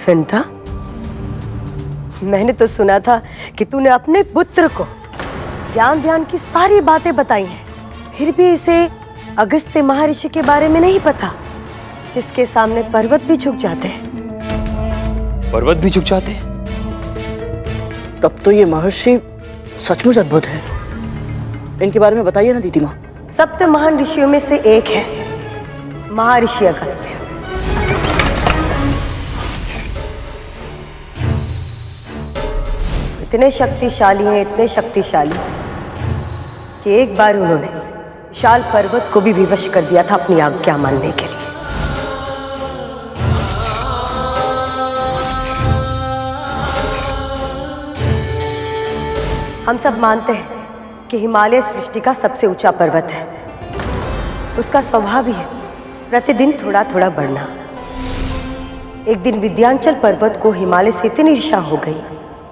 विंता, मैंने तो सुना था कि तूने अपने पुत्र को ज्ञान ध्यान की सारी बातें बताई हैं, फिर भी इसे अगस्त्य महर्षि के बारे में नहीं पता, जिसके सामने पर्वत भी झुक जाते हैं। पर्वत भी झुक जाते हैं? तब तो ये महर्षि सचमुच अद्भुत है। इनके बारे में बताइए ना दीदी माँ। सप्त महान ऋषियों में से एक है महर्षि अगस्त्य। इतने शक्तिशाली हैं, इतने शक्तिशाली कि एक बार उन्होंने विशाल पर्वत को भी विवश कर दिया था अपनी आज्ञा मानने के लिए। हम सब मानते हैं कि हिमालय सृष्टि का सबसे ऊंचा पर्वत है। उसका स्वभाव ही है प्रतिदिन थोड़ा थोड़ा बढ़ना। एक दिन विंध्याचल पर्वत को हिमालय से इतनी ईर्ष्या हो गई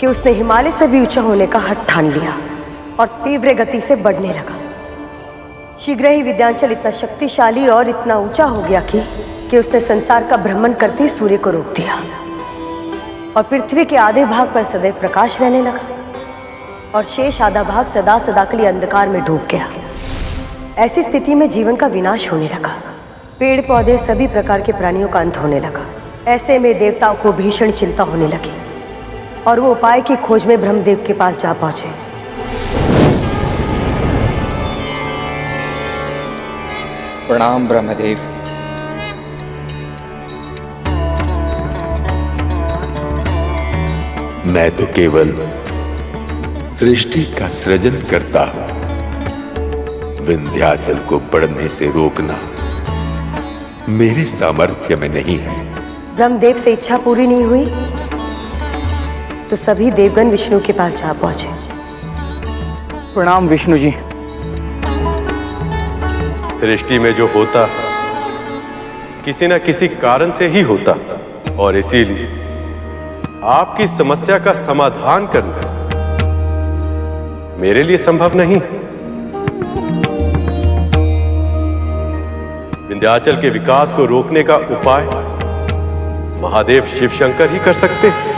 कि उसने हिमालय से भी ऊंचा होने का हठ ठान लिया और तीव्र गति से बढ़ने लगा। शीघ्र ही विंध्याचल इतना शक्तिशाली और इतना ऊंचा हो गया कि उसने संसार का भ्रमण करते ही सूर्य को रोक दिया और पृथ्वी के आधे भाग पर सदैव प्रकाश रहने लगा और शेष आधा भाग सदा सदा के लिए अंधकार में डूब गया। ऐसी स्थिति में जीवन का विनाश होने लगा। पेड़ पौधे सभी प्रकार के प्राणियों का अंत होने लगा। ऐसे में देवताओं को भीषण चिंता होने लगी और वो उपाय की खोज में ब्रह्मदेव के पास जा पहुंचे। प्रणाम ब्रह्मदेव। मैं तो केवल सृष्टि का सृजन करता हूं। विंध्याचल को बढ़ने से रोकना मेरे सामर्थ्य में नहीं है। ब्रह्मदेव से इच्छा पूरी नहीं हुई तो सभी देवगण विष्णु के पास जा पहुंचे। प्रणाम विष्णु जी। सृष्टि में जो होता किसी न किसी कारण से ही होता और इसीलिए आपकी समस्या का समाधान करना मेरे लिए संभव नहीं। विंध्याचल के विकास को रोकने का उपाय महादेव शिव शंकर ही कर सकते हैं।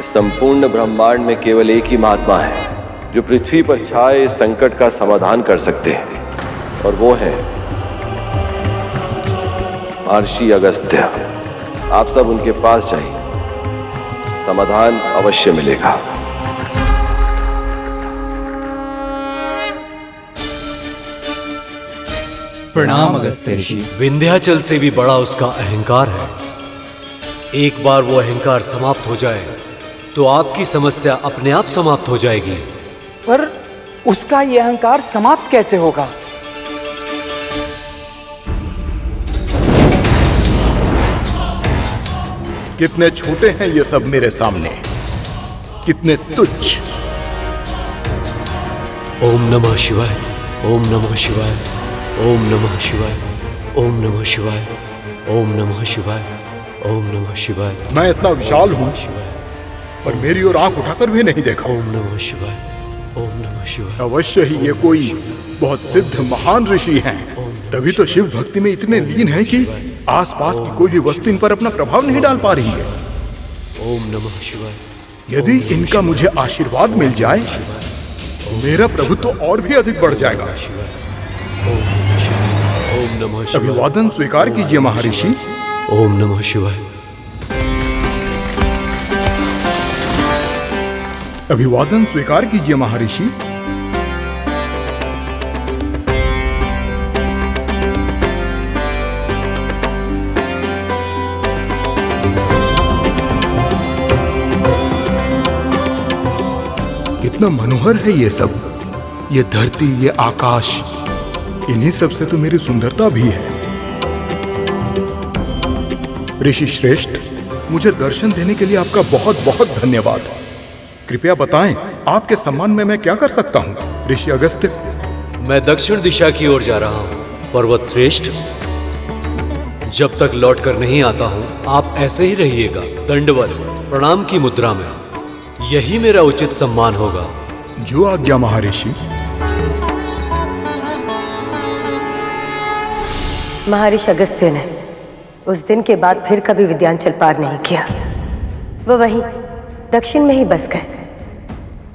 संपूर्ण ब्रह्मांड में केवल एक ही महात्मा है जो पृथ्वी पर छाए इस संकट का समाधान कर सकते हैं और वो है महर्षि अगस्त्य। आप सब उनके पास जाइए, समाधान अवश्य मिलेगा। प्रणाम अगस्त्य ऋषि। विंध्याचल से भी बड़ा उसका अहंकार है। एक बार वो अहंकार समाप्त हो जाए तो आपकी समस्या अपने आप समाप्त हो जाएगी। पर उसका यह अहंकार समाप्त कैसे होगा? कितने छोटे हैं ये सब मेरे सामने, कितने तुच्छ। ओम नमः शिवाय, ओम नमः शिवाय, ओम नमः शिवाय, ओम नमः शिवाय, ओम नमः शिवाय, ओम नमः शिवाय। मैं इतना विशाल हूं पर मेरी ओर आंख उठाकर भी नहीं देखा। ओम नमः शिवाय, ओम नमः शिवाय। अवश्य ही ये कोई बहुत सिद्ध महान ऋषि हैं। तभी तो शिव भक्ति में इतने लीन हैं कि आसपास की कोई भी वस्तु इन पर अपना प्रभाव नहीं डाल पा रही है। ओम नमः शिवाय। यदि इनका मुझे आशीर्वाद मिल जाए तो मेरा प्रभुत्व और भी अधिक बढ़ जाएगा। ओम नमः शिवाय। अभिवादन स्वीकार कीजिए महर्षि। ओम नमः शिवाय। अभिवादन स्वीकार कीजिए महर्षि। कितना मनोहर है ये सब, ये धरती, ये आकाश। इन्हीं सब से तो मेरी सुंदरता भी है। ऋषि श्रेष्ठ, मुझे दर्शन देने के लिए आपका बहुत बहुत धन्यवाद। कृपया बताएं, आपके सम्मान में मैं क्या कर सकता हूं? ऋषि अगस्त्य। मैं दक्षिण दिशा की ओर जा रहा हूं। पर्वत श्रेष्ठ, जब तक लौट कर नहीं आता हूं आप ऐसे ही रहिएगा, दंडवत प्रणाम की मुद्रा में। यही मेरा उचित सम्मान होगा। जो आज्ञा महर्षि। महर्षि अगस्त्य ने उस दिन के बाद फिर कभी विद्यांचल पार नहीं किया। वो वहीं दक्षिण में ही बस गए।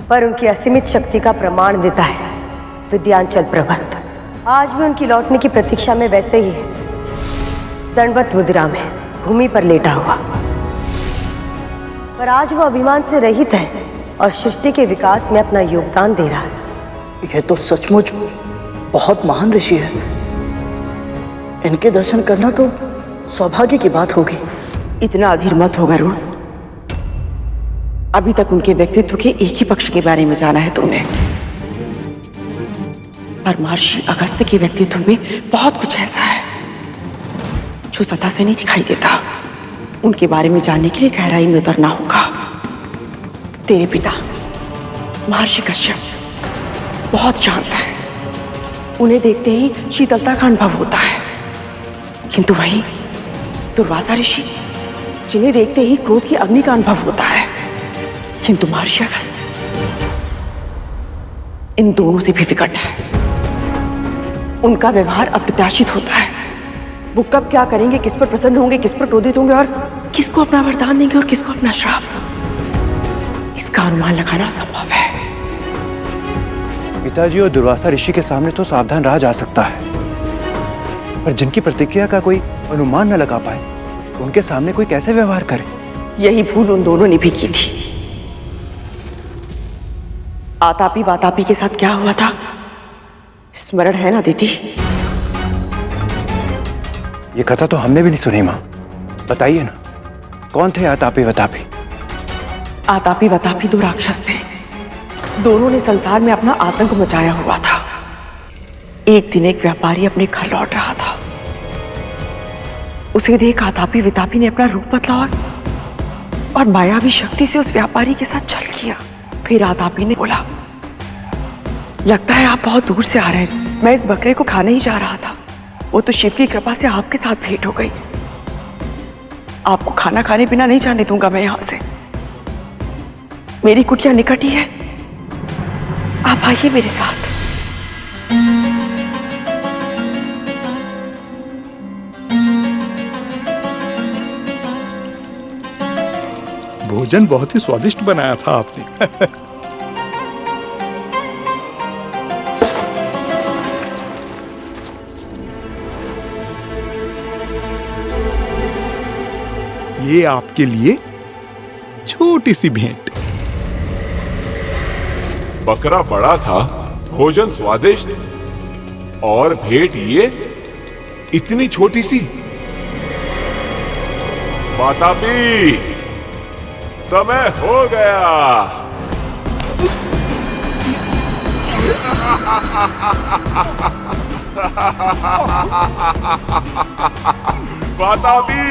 पर उनकी असीमित शक्ति का प्रमाण देता है विद्यांचल पर्वत आज भी उनकी लौटने की प्रतीक्षा में वैसे ही है, दंडवत मुद्रा में भूमि पर लेटा हुआ। पर आज वो अभिमान से रहित है और सृष्टि के विकास में अपना योगदान दे रहा है। यह तो सचमुच बहुत महान ऋषि है। इनके दर्शन करना तो सौभाग्य की बात होगी। इतना अधीर मत हो गरुड़। अभी तक उनके व्यक्तित्व के एक ही पक्ष के बारे में जाना है तुमने, पर महर्षि अगस्त्य के व्यक्तित्व में बहुत कुछ ऐसा है जो सतह से नहीं दिखाई देता। उनके बारे में जानने के लिए गहराई में उतरना होगा। तेरे पिता महर्षि कश्यप बहुत शांत है, उन्हें देखते ही शीतलता का अनुभव होता है। किंतु वहीं दुर्वासा ऋषि, जिन्हें देखते ही क्रोध की अग्नि का अनुभव होता है। किंतु महर्षि अगस्त्य इन दोनों से भी विकट है। उनका व्यवहार अप्रत्याशित होता है। वो कब क्या करेंगे, किस पर प्रसन्न होंगे, किस पर क्रोधित होंगे और किसको अपना वरदान देंगे और किसको अपना श्राप, इसका अनुमान लगाना असंभव है। पिताजी और दुर्वासा ऋषि के सामने तो सावधान रहा जा सकता है, पर जिनकी प्रतिक्रिया का कोई अनुमान न लगा पाए, उनके सामने कोई कैसे व्यवहार करे? यही भूल उन दोनों ने भी की थी। आतापी वातापी के साथ क्या हुआ था, स्मरण है ना दीदी? ये कथा तो हमने भी नहीं सुनी माँ, बताइए ना, कौन थे आतापी वातापी? आतापी वातापी दो राक्षस थे। दोनों ने संसार में अपना आतंक मचाया हुआ था। एक दिन एक व्यापारी अपने घर लौट रहा था। उसे देख आतापी वितापी ने अपना रूप बदला और मायावी शक्ति से उस व्यापारी के साथ छल किया। फिर आतापी ने बोला, लगता है आप बहुत दूर से आ रहे हैं। मैं इस बकरे को खाने ही जा रहा था, वो तो शिव की कृपा से आपके साथ भेंट हो गई। आपको खाना खाने पीना नहीं जाने दूंगा मैं यहां से। मेरी कुटिया निकट ही है, आप आइए मेरे साथ। भोजन बहुत ही स्वादिष्ट बनाया था आपने। ये आपके लिए छोटी सी भेंट। बकरा बड़ा था, भोजन स्वादिष्ट, और भेंट ये इतनी छोटी सी। वातापी, समय हो गया। वातापी,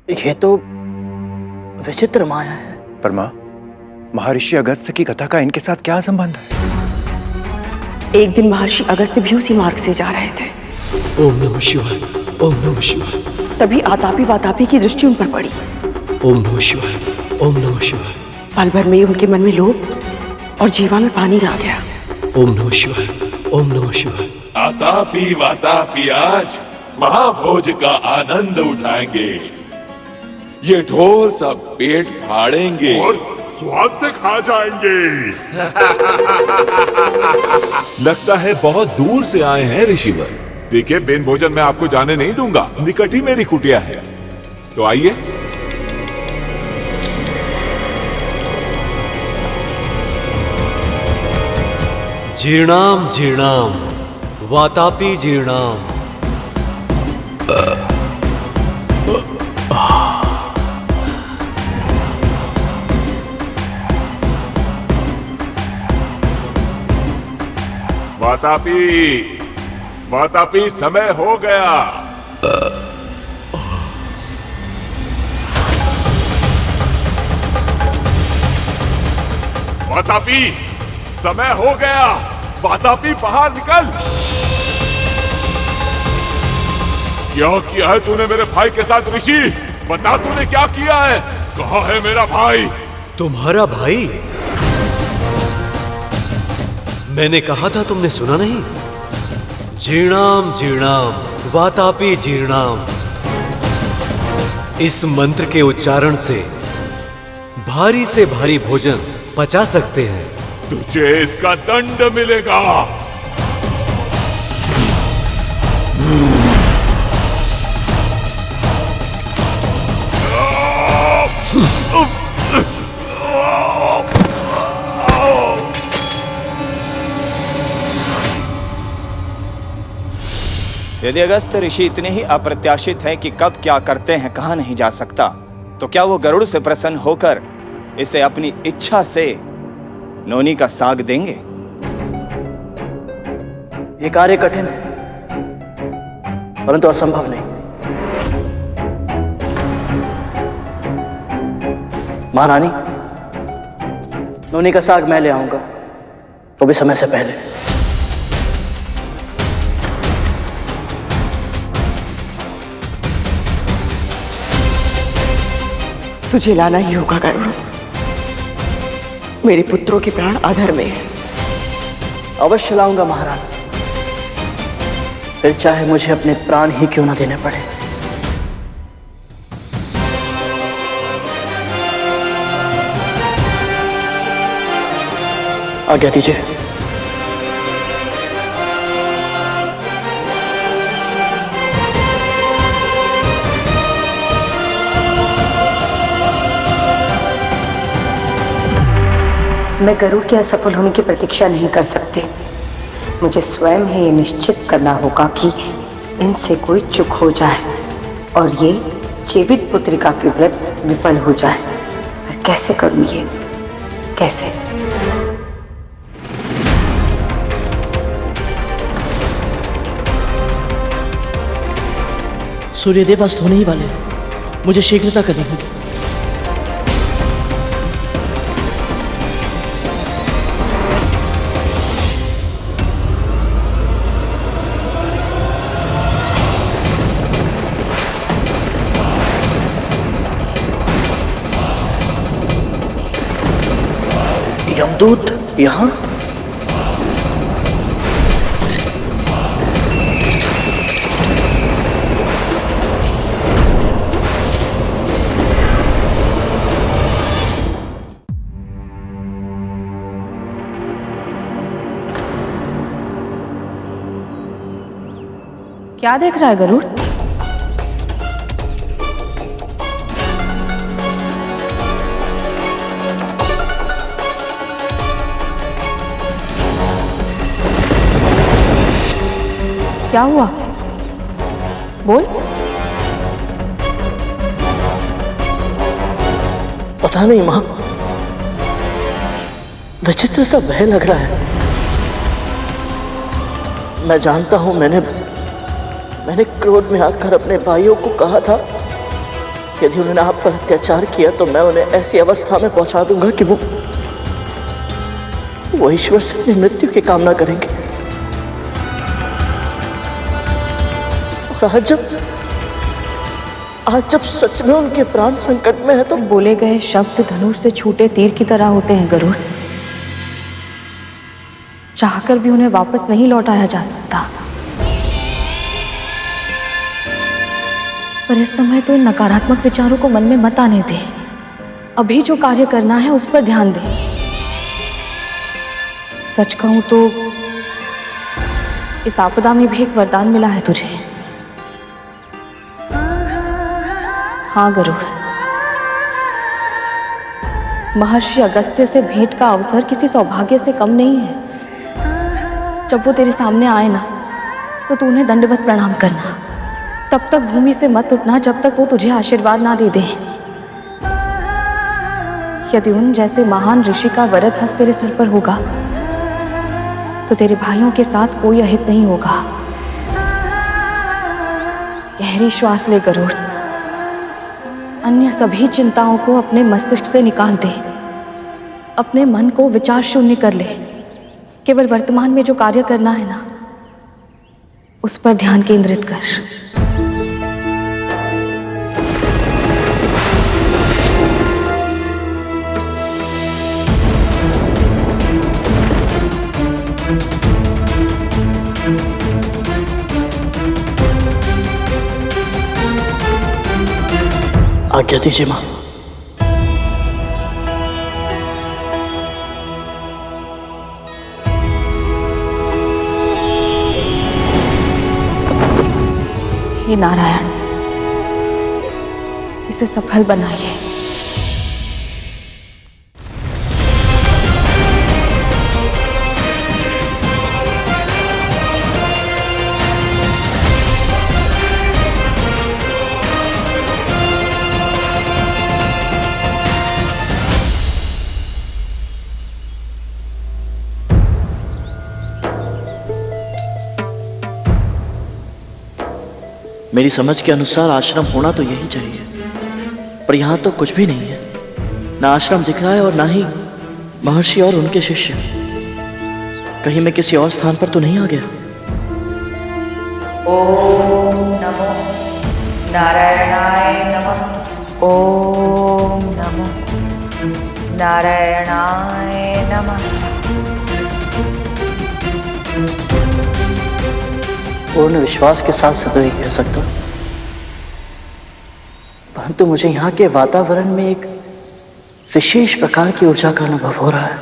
ये तो विचित्र माया है। पर माँ, महर्षि अगस्त्य की कथा का इनके साथ क्या संबंध है? एक दिन महर्षि अगस्त्य भी उसी मार्ग से जा रहे थे। ओम नमः शिवाय, ओम नमः शिवाय। तभी आतापी वातापी की दृष्टि उन पर पड़ी। ओम नमः शिवाय, ओम नमः शिवाय। पल भर में ही उनके मन में लोभ और जीवा में पानी आ गया। ओम नमः शिवाय, ओम नमः शिवाय। आतापी वातापी आज महाभोज का आनंद उठाएंगे। ये ढोल सब पेट फाड़ेंगे और स्वाद से खा जाएंगे। लगता है बहुत दूर से आए हैं ऋषिवर। देखिए, बिन भोजन मैं आपको जाने नहीं दूंगा, निकट ही मेरी कुटिया है, तो आइए। जीर्णाम जीर्णाम वातापी जीर्णाम। वातापी, वातापी, समय हो गया। वातापी, समय हो गया। वातापी, बाहर निकल। क्या किया है तूने मेरे भाई के साथ ऋषि? बता तूने क्या किया है? कहाँ है मेरा भाई? तुम्हारा भाई? मैंने कहा था, तुमने सुना नहीं? जीर्णाम जीर्णाम वातापी जीर्णाम। इस मंत्र के उच्चारण से भारी से भारी भोजन पचा सकते हैं। तुझे इसका दंड मिलेगा। यदि अगस्त ऋषि इतने ही अप्रत्याशित हैं कि कब क्या करते हैं कहा नहीं जा सकता, तो क्या वो गरुड़ से प्रसन्न होकर इसे अपनी इच्छा से नोनी का साग देंगे? ये कार्य कठिन है, परंतु असंभव नहीं। महारानी, नोनी का साग मैं ले आऊंगा, तो भी समय से पहले। तुझे लाना ही होगा गरुड़। मेरे पुत्रों के प्राण आधर में है। अवश्य लाऊंगा महारानी, फिर चाहे मुझे अपने प्राण ही क्यों ना देने पड़े। आज्ञा दीजिए। मैं गरुड़ के असफल होने की प्रतीक्षा नहीं कर सकती। मुझे स्वयं ही ये निश्चित करना होगा कि इनसे कोई चूक हो जाए और ये जीवित पुत्रिका के व्रत विफल हो जाए। पर कैसे करूं ये? कैसे? सूर्यदेव अस्त होने ही वाले हैं। मुझे शीघ्रता करनी होगी। यमदूत यहाँ? क्या देख रहा है गरुड़? क्या हुआ? बोल। पता नहीं मां, विचित्र सा भय लग रहा है। मैं जानता हूं मैंने क्रोध में आकर अपने भाइयों को कहा था, यदि उन्होंने आप पर अत्याचार किया तो मैं उन्हें ऐसी अवस्था में पहुंचा दूंगा कि वो ईश्वर से अपनी मृत्यु की कामना करेंगे। और आज जब सच में उनके प्राण संकट में है तो बोले गए शब्द धनुष से छूटे तीर की तरह होते हैं गरुड़। चाहकर भी उन्हें वापस नहीं लौटाया जा सकता। पर इस समय तो इन नकारात्मक विचारों को मन में मत आने दे। अभी जो कार्य करना है उस पर ध्यान दे। सच कहूं तो इस आपदा में भी एक वरदान मिला है तुझे। हाँ गरुड़, महर्षि अगस्त्य से भेंट का अवसर किसी सौभाग्य से कम नहीं है। जब वो तेरे सामने आए ना, तो तू उन्हें दंडवत प्रणाम करना। तब तक भूमि से मत उठना जब तक वो तुझे आशीर्वाद ना दे दे। यदि उन जैसे महान ऋषि का वरद हस्त तेरे सिर पर होगा तो तेरे भाइयों के साथ कोई अहित नहीं होगा। गहरी श्वास ले गरुड़। अन्य सभी चिंताओं को अपने मस्तिष्क से निकाल दे। अपने मन को विचार शून्य कर ले। केवल वर्तमान में जो कार्य करना है ना, उस पर ध्यान केंद्रित कर। आज्ञा दीजिए मां। हे नारायण, इसे सफल बनाइए। मेरी समझ के अनुसार आश्रम होना तो यही चाहिए, पर यहाँ तो कुछ भी नहीं है। ना आश्रम दिख रहा है और ना ही महर्षि और उनके शिष्य। कहीं मैं किसी और स्थान पर तो नहीं आ गया? ओम नमो नारायणाय नमः। ओम नमो नारायणाय नमः। पूर्ण विश्वास के साथ से तो ही कह सकता हूं, परंतु मुझे यहाँ के वातावरण में एक विशेष प्रकार की ऊर्जा का अनुभव हो रहा है।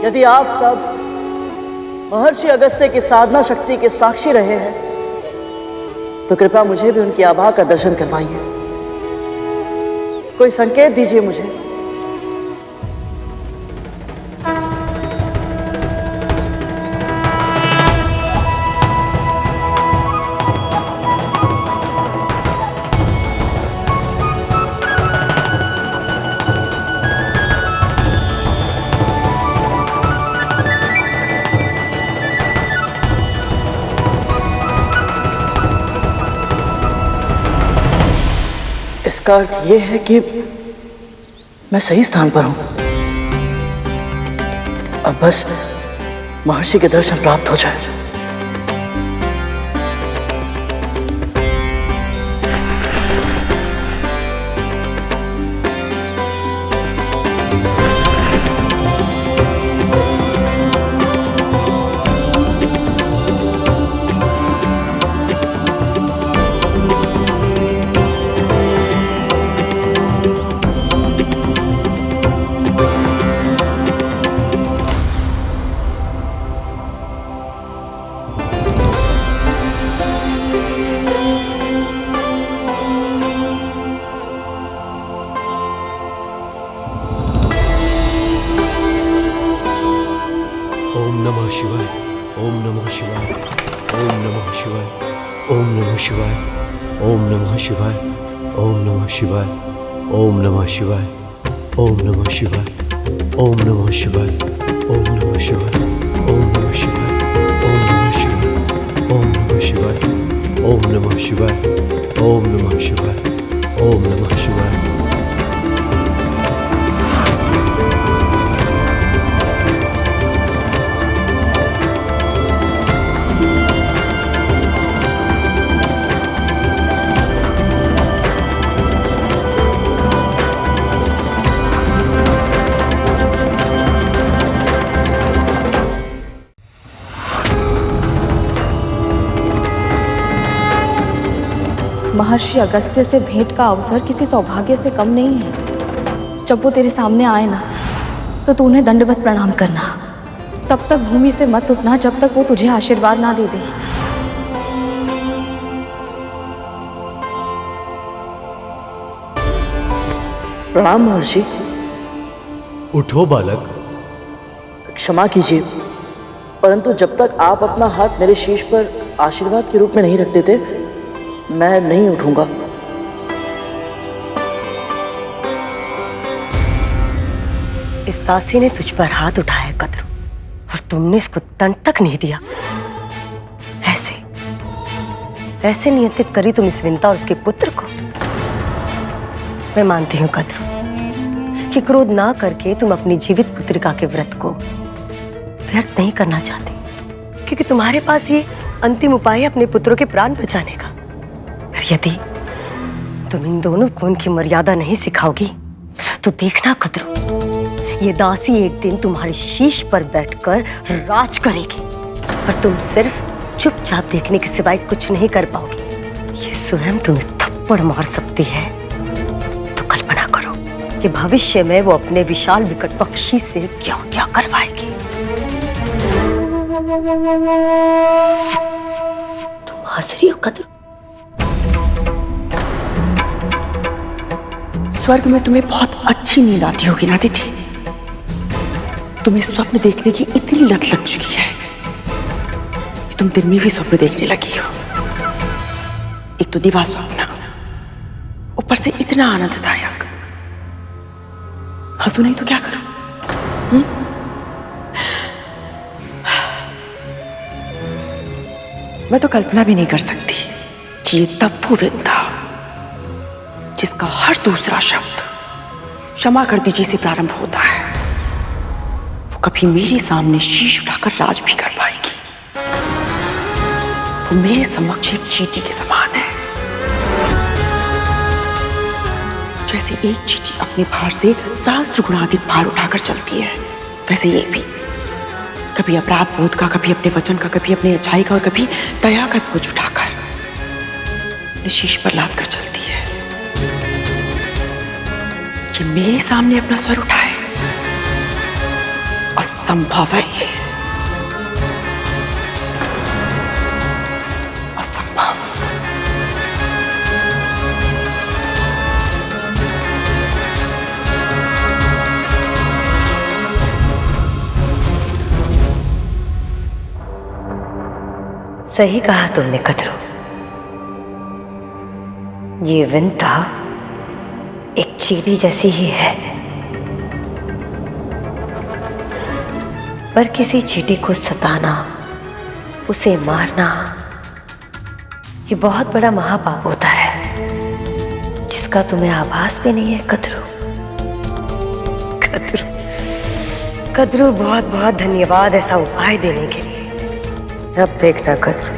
यदि आप सब महर्षि अगस्त्य की साधना शक्ति के साक्षी रहे हैं, तो कृपया मुझे भी उनकी आभा का दर्शन करवाइए। कोई संकेत दीजिए मुझे। इसका अर्थ यह है कि मैं सही स्थान पर हूं। अब बस महर्षि के दर्शन प्राप्त हो जाए। ओम नमः शिवाय। ओम नमः शिवाय। ओम नमः शिवाय। ओम नमः शिवाय। ओम नमः शिवाय। ओम नमः शिवाय। ओम नमः शिवाय। ओम नमः शिवाय। ओम नमः शिवाय। ओम नमः शिवाय। ओम नमः शिवाय। ओम नमः शिवाय। ओम नमः शिवाय। ओम नमः शिवाय। ओम नमः शिवाय। महर्षि अगस्त्य से भेंट का अवसर किसी सौभाग्य से कम नहीं है। जब वो तेरे सामने आए ना, तो तू उन्हें दंडवत प्रणाम करना। तब तक भूमि से मत उठना जब तक वो तुझे आशीर्वाद ना दे दे। प्रणाम महर्षि। उठो बालक। क्षमा कीजिए, परंतु जब तक आप अपना हाथ मेरे शीश पर आशीर्वाद के रूप में नहीं रख देते, मैं नहीं उठूंगा। इस दासी ने तुझ पर हाथ उठाया कद्रू। तुमने इसको तन तक नहीं दिया। ऐसे नियंत्रित करी तुम इस विंता और उसके पुत्र को। मैं मानती हूं कद्रू कि क्रोध ना करके तुम अपनी जीवित पुत्रिका के व्रत को व्यर्थ नहीं करना चाहती, क्योंकि तुम्हारे पास ये अंतिम उपाय है अपने पुत्रों के प्राण बचाने का। पर यदि तुम इन दोनों को उनकी मर्यादा नहीं सिखाओगी तो देखना कद्रू, ये दासी एक दिन तुम्हारे शीश पर बैठकर राज करेगी और तुम सिर्फ चुपचाप देखने के सिवाय कुछ नहीं कर पाओगी। ये स्वयं तुम्हें थप्पड़ मार सकती है, तो कल्पना करो कि भविष्य में वो अपने विशाल विकट पक्षी से क्या क्या करवाएगी। तुम हंस रही हो कद्रू? स्वर्ग में तुम्हें बहुत अच्छी नींद आती होगी ना दीदी? तुम्हें स्वप्न देखने की इतनी लत लग चुकी है कि तुम दिन में भी स्वप्न देखने लगी हो। एक तो दिवा स्वप्न, ऊपर से इतना आनंददायक। हंसू नहीं तो क्या करूं? मैं तो कल्पना भी नहीं कर सकती कि ये तब्बू विंता, जिसका हर दूसरा शब्द क्षमा कर दीजिए से प्रारंभ होता है, वो कभी मेरे सामने शीश उठाकर राज भी कर पाएगी। वो मेरे समक्ष एक चींटी के समान है। जैसे एक चींटी अपने भार से सहस्त्र गुना अधिक भार उठाकर चलती है, वैसे ये भी कभी अपराध बोध का, कभी अपने वचन का, कभी अपनी अच्छाई का और कभी दया का बोझ उठाकर अपने शीश पर लाद कर चलती है। कि मेरे सामने अपना स्वर उठाए, असंभव है ये, असंभव। सही कहा तुमने कद्रू, ये विंता एक चींटी जैसी ही है, पर किसी चींटी को सताना, उसे मारना, ये बहुत बड़ा महापाप होता है, जिसका तुम्हें आभास भी नहीं है कद्रू। कद्रू, कद्रू, बहुत बहुत धन्यवाद ऐसा उपाय देने के लिए। अब देखना कद्रू,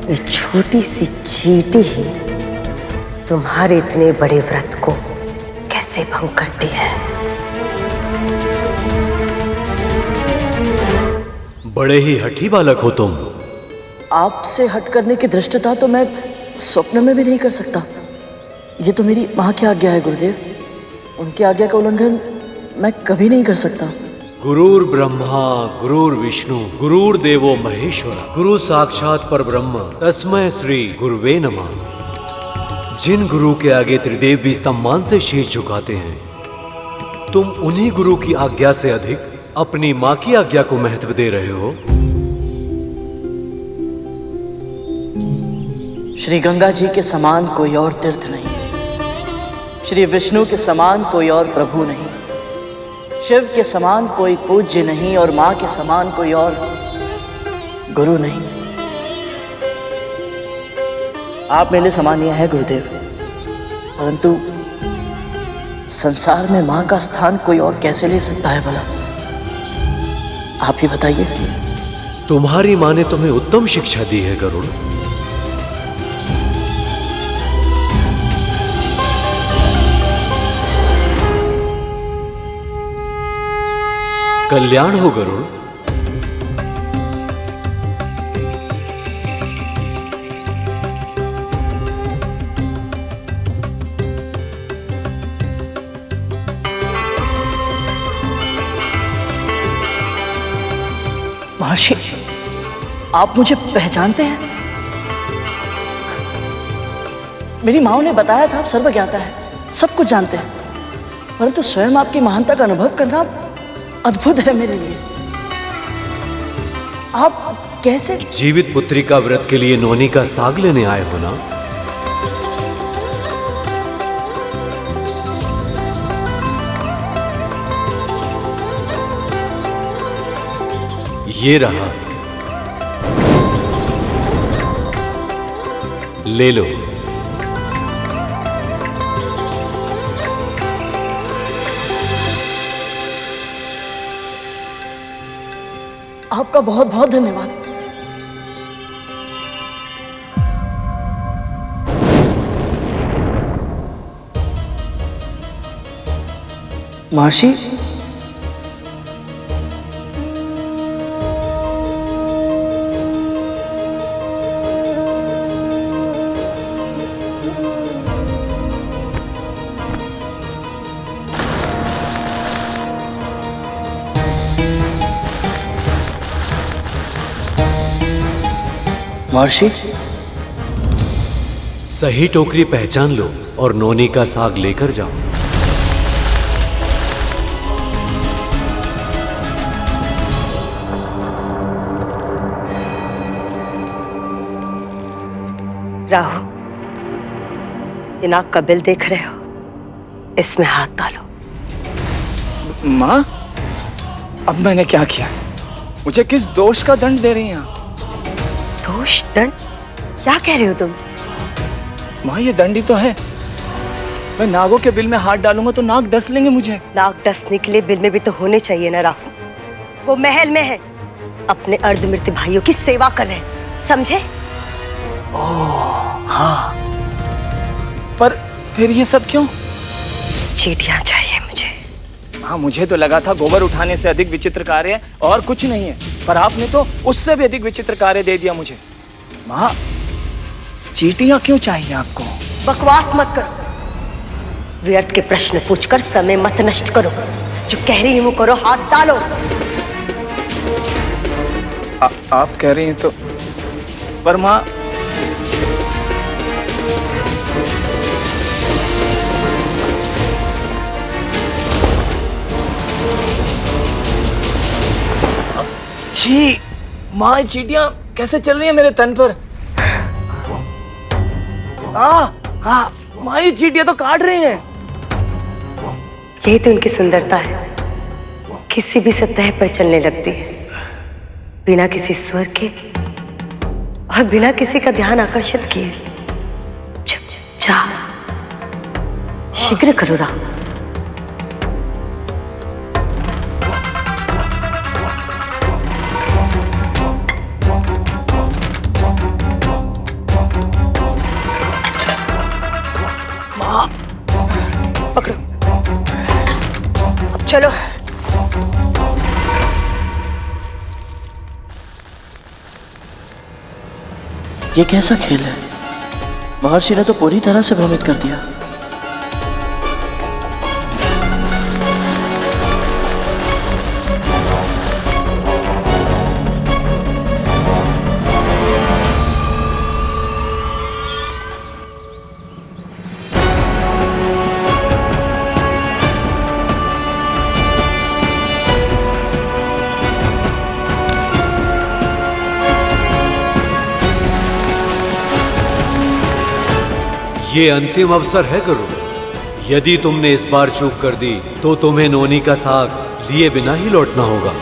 ये छोटी सी चींटी ही तुम्हारे इतने बड़े व्रत को कैसे भंग करती है। बड़े ही हठी बालक हो तुम। आपसे हट करने की धृष्टता तो मैं स्वप्न में भी नहीं कर सकता। ये तो मेरी माँ की आज्ञा है गुरुदेव। उनकी आज्ञा का उल्लंघन मैं कभी नहीं कर सकता। गुरुर ब्रह्मा गुरुर विष्णु गुरुर देवो महेश्वर गुरु साक्षात पर ब्रह्म तस्मै श्री गुरुवे नमः। जिन गुरु के आगे त्रिदेव भी सम्मान से शीश झुकाते हैं, तुम उन्हीं गुरु की आज्ञा से अधिक अपनी माँ की आज्ञा को महत्व दे रहे हो। श्री गंगा जी के समान कोई और तीर्थ नहीं, श्री विष्णु के समान कोई और प्रभु नहीं, शिव के समान कोई पूज्य नहीं और माँ के समान कोई और गुरु नहीं। आप मेरे समानीय है गुरुदेव, परंतु संसार में माँ का स्थान कोई और कैसे ले सकता है भला? आप ही बताइए। तुम्हारी माँ ने तुम्हें उत्तम शिक्षा दी है गरुड़। कल्याण हो गरुड़। महर्षि, आप मुझे पहचानते हैं? मेरी माँ ने बताया था आप सर्वज्ञाता है, सब कुछ जानते हैं, परंतु स्वयं आपकी महानता का अनुभव करना अद्भुत है मेरे लिए। आप कैसे? जीवित पुत्री का व्रत के लिए नोनी का साग लेने आए हो ना? ये रहा, ले लो। आपका बहुत बहुत धन्यवाद। महर्षि, महर्षि, सही टोकरी पहचान लो और नोनी का साग लेकर जाओ। राहु, ये नाक का बिल देख रहे हो, इसमें हाथ डालो। माँ, अब मैंने क्या किया? मुझे किस दोष का दंड दे रही हैं आप? दोष, दंड? क्या कह रहे हो तुम? माँ, ये दंड ही तो है। मैं नागों के बिल में हाथ डालूंगा तो नाग डस लेंगे मुझे। नाग डसने के लिए बिल में भी तो होने चाहिए ना राहु। वो महल में है, अपने अर्धमृत भाइयों की सेवा कर रहे हैं, समझे? हाँ, पर फिर ये सब क्यों? चींटियां चाहिए मुझे। हाँ, मुझे तो लगा था गोबर उठाने से अधिक विचित्र कार्य और कुछ नहीं है, पर आपने तो उससे भी अधिक विचित्र कार्य दे दिया मुझे। माँ, चींटियां क्यों चाहिए आपको? बकवास मत करो, व्यर्थ के प्रश्न पूछकर समय मत नष्ट करो। जो कह रही हूं करो, हाथ डालो। आप कह रही हैं तो, पर माँ, छी, माँ, चींटियां कैसे चल रही है मेरे तन पर? माँ, ये चींटियां तो काट रही हैं। यही तो उनकी सुंदरता है, किसी भी सतह पर चलने लगती है, बिना किसी स्वर के और बिना किसी का ध्यान आकर्षित किए। चुपचाप, शीघ्र करो राहु। पकड़ो, अब चलो। ये कैसा खेल है? महर्षि ने तो पूरी तरह से भ्रमित कर दिया। ये अंतिम अवसर है गुरु। यदि तुमने इस बार चूक कर दी तो तुम्हें नोनी का साग लिए बिना ही लौटना होगा।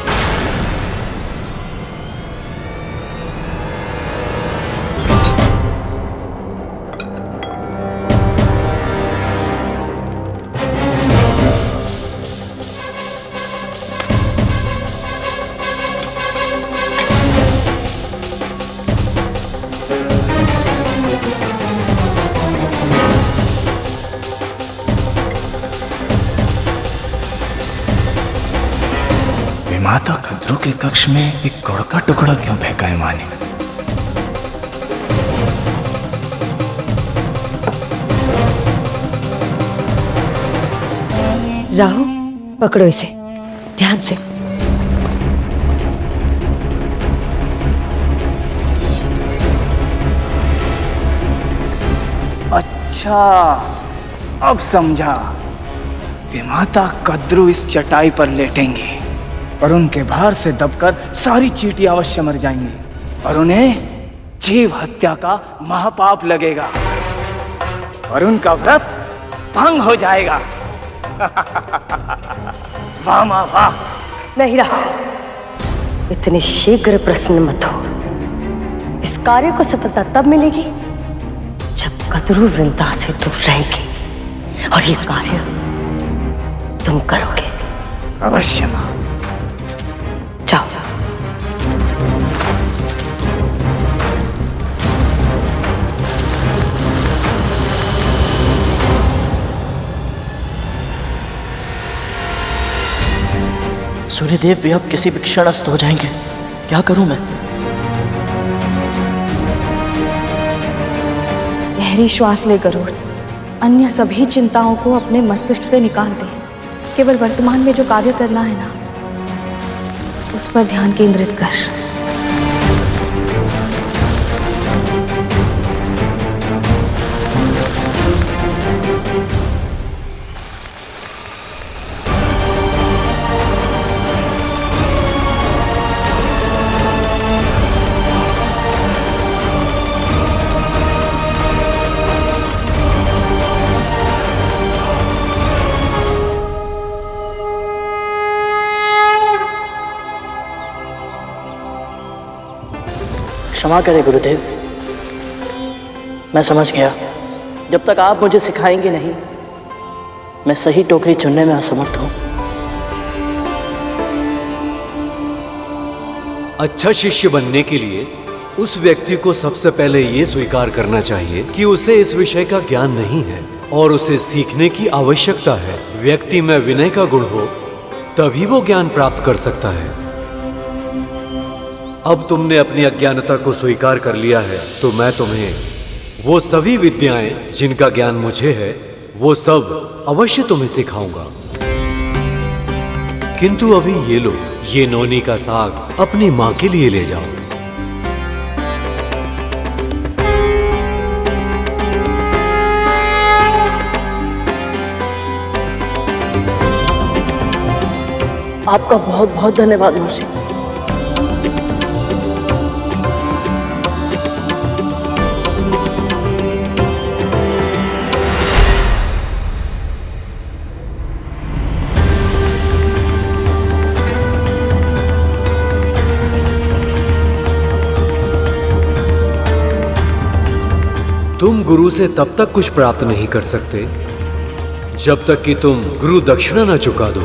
माता कद्रू के कक्ष में एक गुड़ का टुकड़ा क्यों फेंका है माँ ने? राहु, पकड़ो इसे ध्यान से। अच्छा, अब समझा। विमाता कद्रू इस चटाई पर लेटेंगे और उनके भार से दबकर सारी चींटियां अवश्य मर जाएंगी और उन्हें जीव हत्या का महापाप लगेगा और उनका व्रत भंग हो जाएगा। वाह माँ वाह। नहीं राहु, इतने शीघ्र प्रसन्न मत हो। इस कार्य को सफलता तब मिलेगी जब कद्रू वृंदा से दूर रहेगी, और ये कार्य तुम करोगे। अवश्य मां। जाओ। सूर्यदेव भी अब किसी भी क्षण अस्त हो जाएंगे। क्या करूं मैं? गहरी श्वास ले गरुड़। अन्य सभी चिंताओं को अपने मस्तिष्क से निकाल दे। केवल वर्तमान में जो कार्य करना है ना, उस पर ध्यान केंद्रित कर। क्षमा करें गुरुदेव, मैं समझ गया। जब तक आप मुझे सिखाएंगे नहीं, मैं सही टोकरी चुनने में असमर्थ हूं। अच्छा शिष्य बनने के लिए उस व्यक्ति को सबसे पहले ये स्वीकार करना चाहिए कि उसे इस विषय का ज्ञान नहीं है और उसे सीखने की आवश्यकता है। व्यक्ति में विनय का गुण हो तभी वो ज्ञान प्राप्त कर सकता है। अब तुमने अपनी अज्ञानता को स्वीकार कर लिया है, तो मैं तुम्हें वो सभी विद्याएं जिनका ज्ञान मुझे है, वो सब अवश्य तुम्हें सिखाऊंगा। किंतु अभी ये लो, ये नौनी का साग अपनी मां के लिए ले जाओ। आपका बहुत बहुत धन्यवाद मौसी। तुम गुरु से तब तक कुछ प्राप्त नहीं कर सकते जब तक कि तुम गुरु दक्षिणा न चुका दो।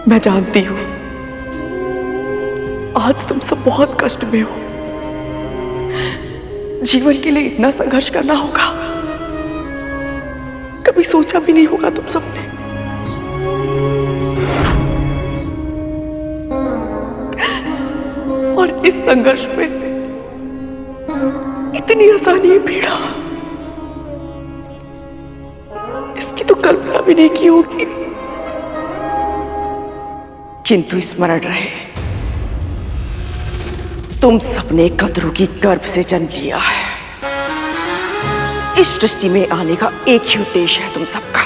मैं जानती हूं आज तुम सब बहुत कष्ट में हो। जीवन के लिए इतना संघर्ष करना होगा, कभी सोचा भी नहीं होगा तुम सबने। और इस संघर्ष में इतनी आसानी पीड़ा, इसकी तो कल्पना भी नहीं की होगी। किंतु स्मरण रहे, तुम सबने कद्रू की गर्भ से जन्म लिया है। इस सृष्टि में आने का एक ही उद्देश्य है तुम सबका,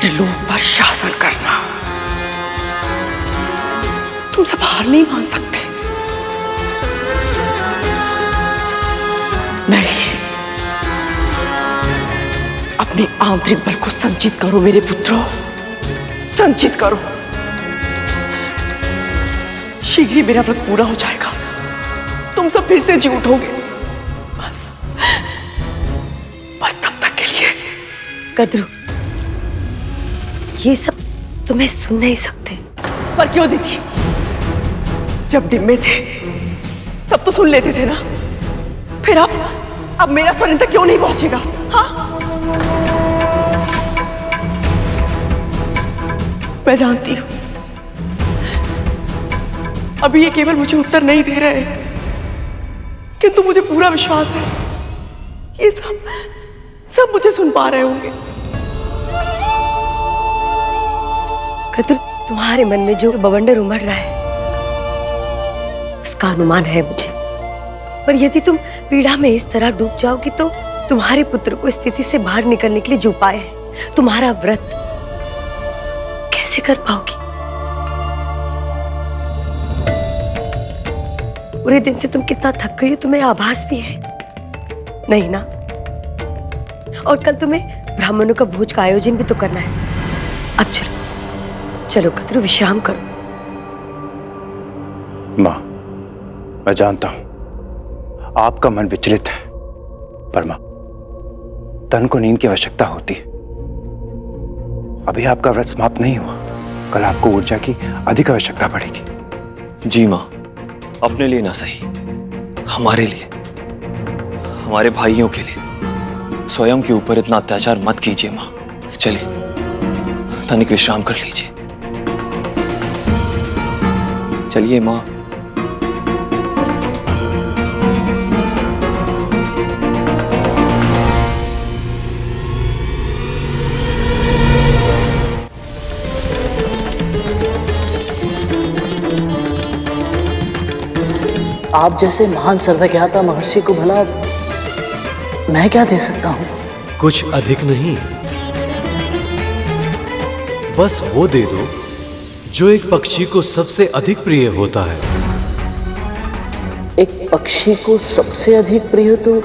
त्रिलोक पर शासन करना। तुम सब हार नहीं मान सकते। नहीं, अपने आंतरिक बल को संचित करो मेरे पुत्रों, संचित करो। शीघ्र ही मेरा व्रत पूरा हो जाएगा, तुम सब फिर से जी उठोगे। बस तब तक के लिए। कद्रू, ये सब तुम्हें सुन नहीं सकते। पर क्यों दीदी? जब डिम्बे थे तब तो सुन लेते थे ना। फिर अब मेरा स्वर इन तक क्यों नहीं पहुंचेगा? हाँ, मैं जानती हूं अभी ये केवल मुझे उत्तर नहीं दे रहे, किंतु मुझे पूरा विश्वास है ये सब मुझे सुन पा रहे होंगे। कद्रू, तुम्हारे मन में जो बवंडर उमड़ रहा है उसका अनुमान है मुझे, पर यदि तुम पीड़ा में इस तरह डूब जाओगी तो तुम्हारे पुत्र को स्थिति से बाहर निकलने के लिए जो उपाय है, तुम्हारा व्रत कैसे कर पाओगी? पूरे दिन से तुम कितना थक गई हो तुम्हें आभास भी है नहीं ना? और कल तुम्हें ब्राह्मणों का भोज का आयोजन भी तो करना है। अब चलो चलो कद्रू, विश्राम करो। माँ, मैं जानता हूं आपका मन विचलित है, पर माँ, तन को नींद की आवश्यकता होती है। अभी आपका व्रत समाप्त नहीं हुआ, कल आपको ऊर्जा की अधिक आवश्यकता पड़ेगी। जी माँ, अपने लिए ना सही, हमारे लिए, हमारे भाइयों के लिए स्वयं के ऊपर इतना अत्याचार मत कीजिए माँ। चलिए तनिक विश्राम कर लीजिए। चलिए माँ। आप जैसे महान सर्वज्ञाता महर्षि को भला मैं क्या दे सकता हूं? कुछ अधिक नहीं, बस वो दे दो जो एक पक्षी को सबसे अधिक प्रिय होता है। एक पक्षी को सबसे अधिक प्रिय तो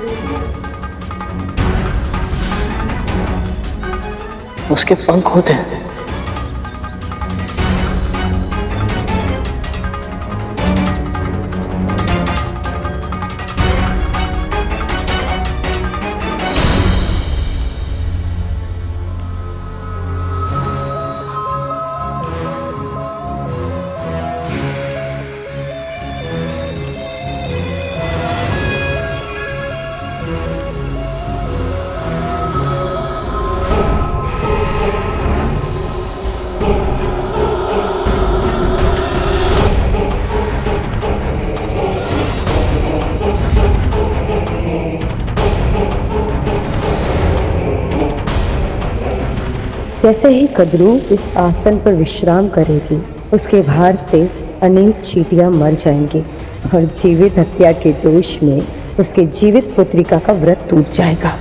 उसके पंख होते हैं। जैसे ही कद्रू इस आसन पर विश्राम करेगी, उसके भार से अनेक चींटियां मर जाएंगी और जीवित हत्या के दोष में उसके जीवित पुत्रिका का व्रत टूट जाएगा।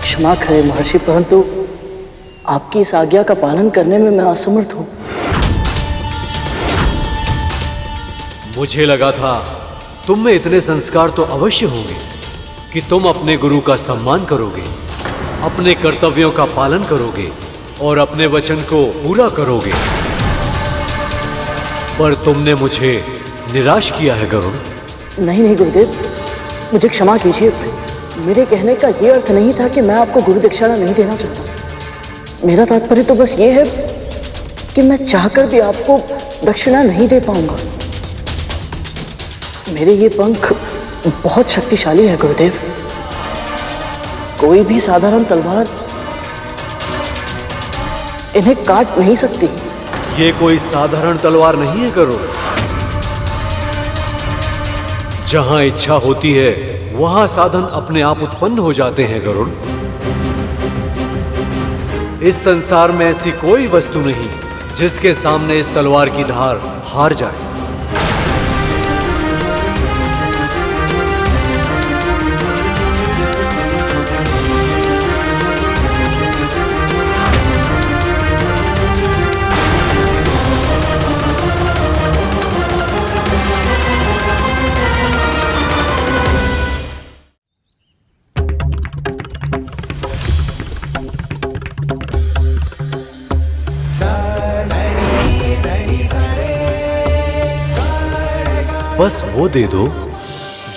क्षमा करें महर्षि, परंतु आपकी इस आज्ञा का पालन करने में मैं असमर्थ हूं। मुझे लगा था तुम में इतने संस्कार तो अवश्य होंगे कि तुम अपने गुरु का सम्मान करोगे, अपने कर्तव्यों का पालन करोगे और अपने वचन को पूरा करोगे, पर तुमने मुझे निराश किया है गरुड़। नहीं नहीं गुरुदेव, मुझे क्षमा कीजिए। मेरे कहने का यह अर्थ नहीं था कि मैं आपको गुरु दक्षिणा नहीं देना चाहता। मेरा तात्पर्य तो बस ये है कि मैं चाहकर भी आपको दक्षिणा नहीं दे पाऊंगा। मेरे ये पंख बहुत शक्तिशाली है गुरुदेव। कोई भी साधारण तलवार इन्हें काट नहीं सकती। ये कोई साधारण तलवार नहीं है गरुड़। जहां इच्छा होती है वहां साधन अपने आप उत्पन्न हो जाते हैं गरुड़। इस संसार में ऐसी कोई वस्तु नहीं जिसके सामने इस तलवार की धार हार जाए। बस वो दे दो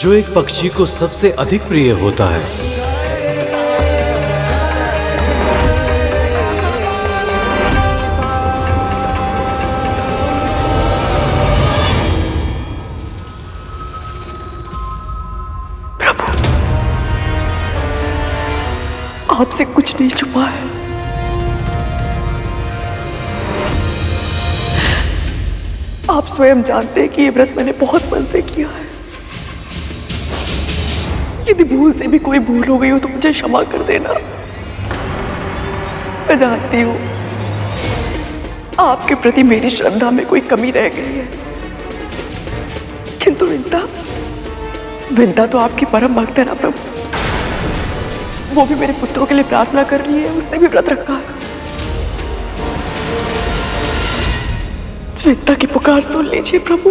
जो एक पक्षी को सबसे अधिक प्रिय होता है। आपसे कुछ नहीं छुपा है। आप स्वयं जानते हैं कि ये व्रत मैंने बहुत मन से किया है। यदि भूल से भी कोई भूल हो गई हो तो मुझे क्षमा कर देना। मैं जानती हूँ आपके प्रति मेरी श्रद्धा में कोई कमी रह गई है, किंतु विंता तो आपकी परम भक्त है ना प्रभु। वो भी मेरे पुत्रों के लिए प्रार्थना कर रही है, उसने भी व्रत रखा है। विंता की पुकार सुन लीजिए प्रभु,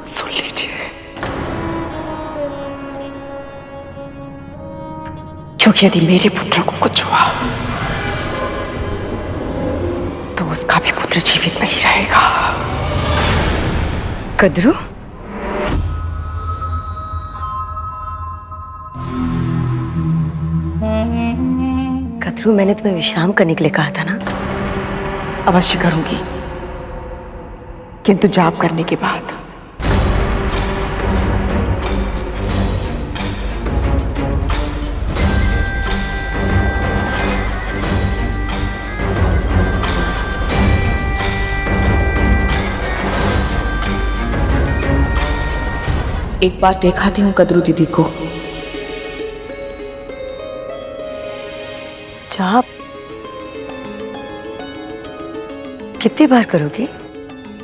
सुन लीजिए, क्योंकि यदि मेरे पुत्र को कुछ हुआ तो उसका भी पुत्र जीवित नहीं रहेगा। कद्रू, कद्रू, मैंने तुम्हें विश्राम करने के लिए कहा था ना? अवश्य करूंगी, किंतु जाप करने के बाद। एक बार दिखाती हूँ कद्रू दीदी को। जाप कितनी बार करोगे?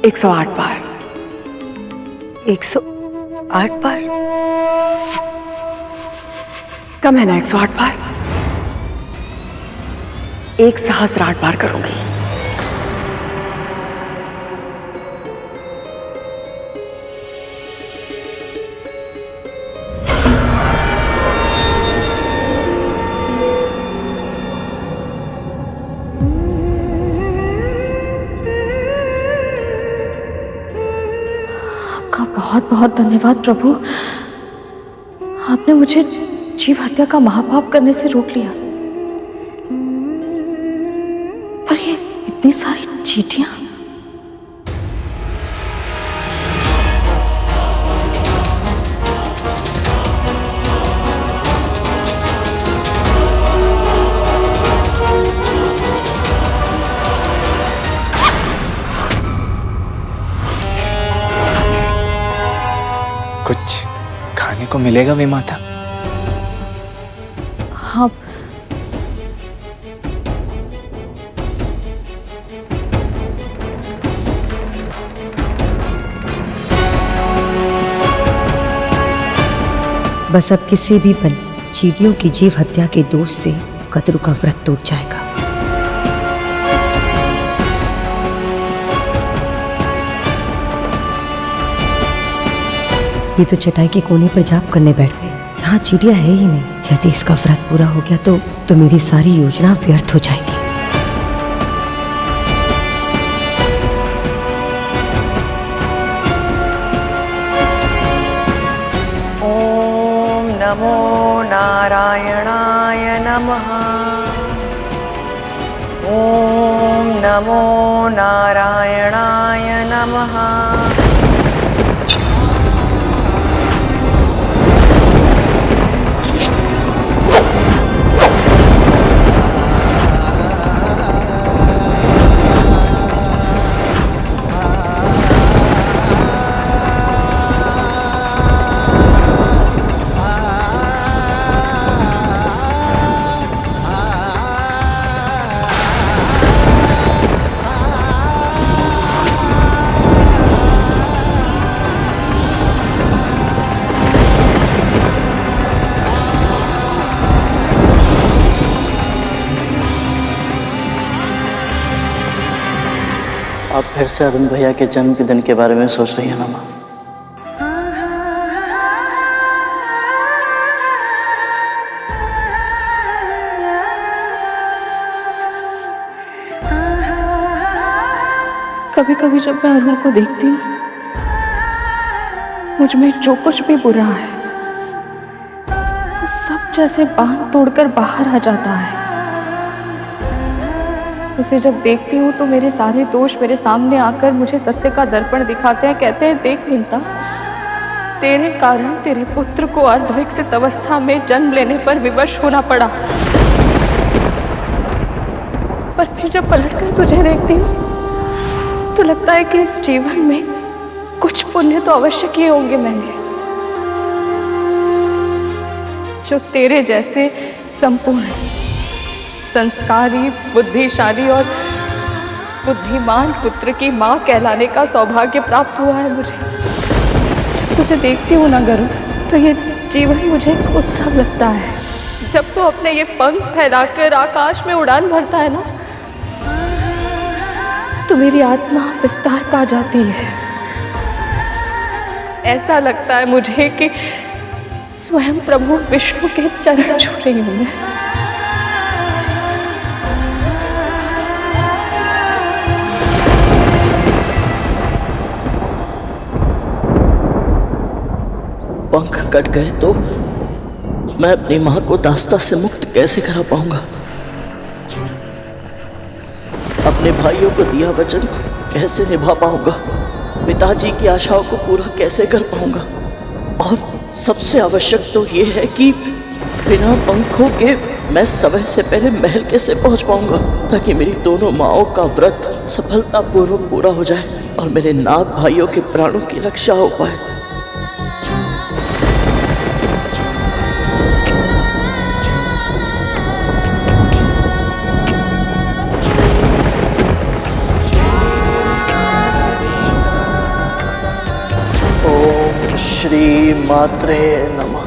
108 बार। 108 बार? कम है ना 108 बार? 1008 बार करूंगी। बहुत बहुत धन्यवाद प्रभु, आपने मुझे जीव हत्या का महापाप करने से रोक लिया। पर ये इतनी सारी चींटियां, कुछ खाने को मिलेगा विमाता? हाँ, बस अब किसी भी पल चींटियों की जीव हत्या के दोष से कद्रू का व्रत टूट जाएगा। ये तो चटाई के कोने पर जाप करने बैठ गए, जहाँ चींटियां है ही नहीं। यदि इसका व्रत पूरा हो गया तो मेरी सारी योजना व्यर्थ हो जाएगी। ओम नमो नारायणाय नमः। ओम नमो नारायणाय नमः। आप फिर से अरुण भैया के जन्म के दिन के बारे में सोच रही है ना माँ? कभी कभी जब मैं अरुण को देखती हूँ, मुझ में जो कुछ भी बुरा है सब जैसे बांध तोड़कर बाहर आ जाता है। उसे जब देखती हूँ तो मेरे सारे दोष मेरे सामने आकर मुझे सत्य का दर्पण दिखाते हैं। कहते हैं, देख विंता, तेरे कारण तेरे पुत्र को अर्धविकसित अवस्था में जन्म लेने पर विवश होना पड़ा। पर फिर जब पलटकर तुझे देखती हूँ तो लगता है कि इस जीवन में कुछ पुण्य तो अवश्य किए होंगे मैंने, जो तेरे जैसे संपूर्ण, संस्कारी, बुद्धिशाली और बुद्धिमान पुत्र की माँ कहलाने का सौभाग्य प्राप्त हुआ है मुझे। जब तुझे देखती हूँ ना गरुड़, तो ये जीवन मुझे एक उत्सव लगता है। जब तू अपने ये पंख फैलाकर आकाश में उड़ान भरता है ना, तो मेरी आत्मा विस्तार पा जाती है। ऐसा लगता है मुझे कि स्वयं प्रभु विष्णु के चरण छू रही हूँ मैं। पंख कट गए तो मैं अपनी मां को दास्ता से मुक्त कैसे करा पाऊंगा? अपने भाइयों को दिया वचन कैसे निभा पाऊंगा? पिताजी की आशाओं को पूरा कैसे कर पाऊंगा? और सबसे आवश्यक तो ये है कि बिना पंखों के मैं समय से पहले महल कैसे पहुंच पाऊंगा, ताकि मेरी दोनों माओं का व्रत सफलतापूर्वक पूरा हो जाए और मेरे नाग भाइयों के प्राणों की रक्षा हो पाए। श्री मात्रे नमः।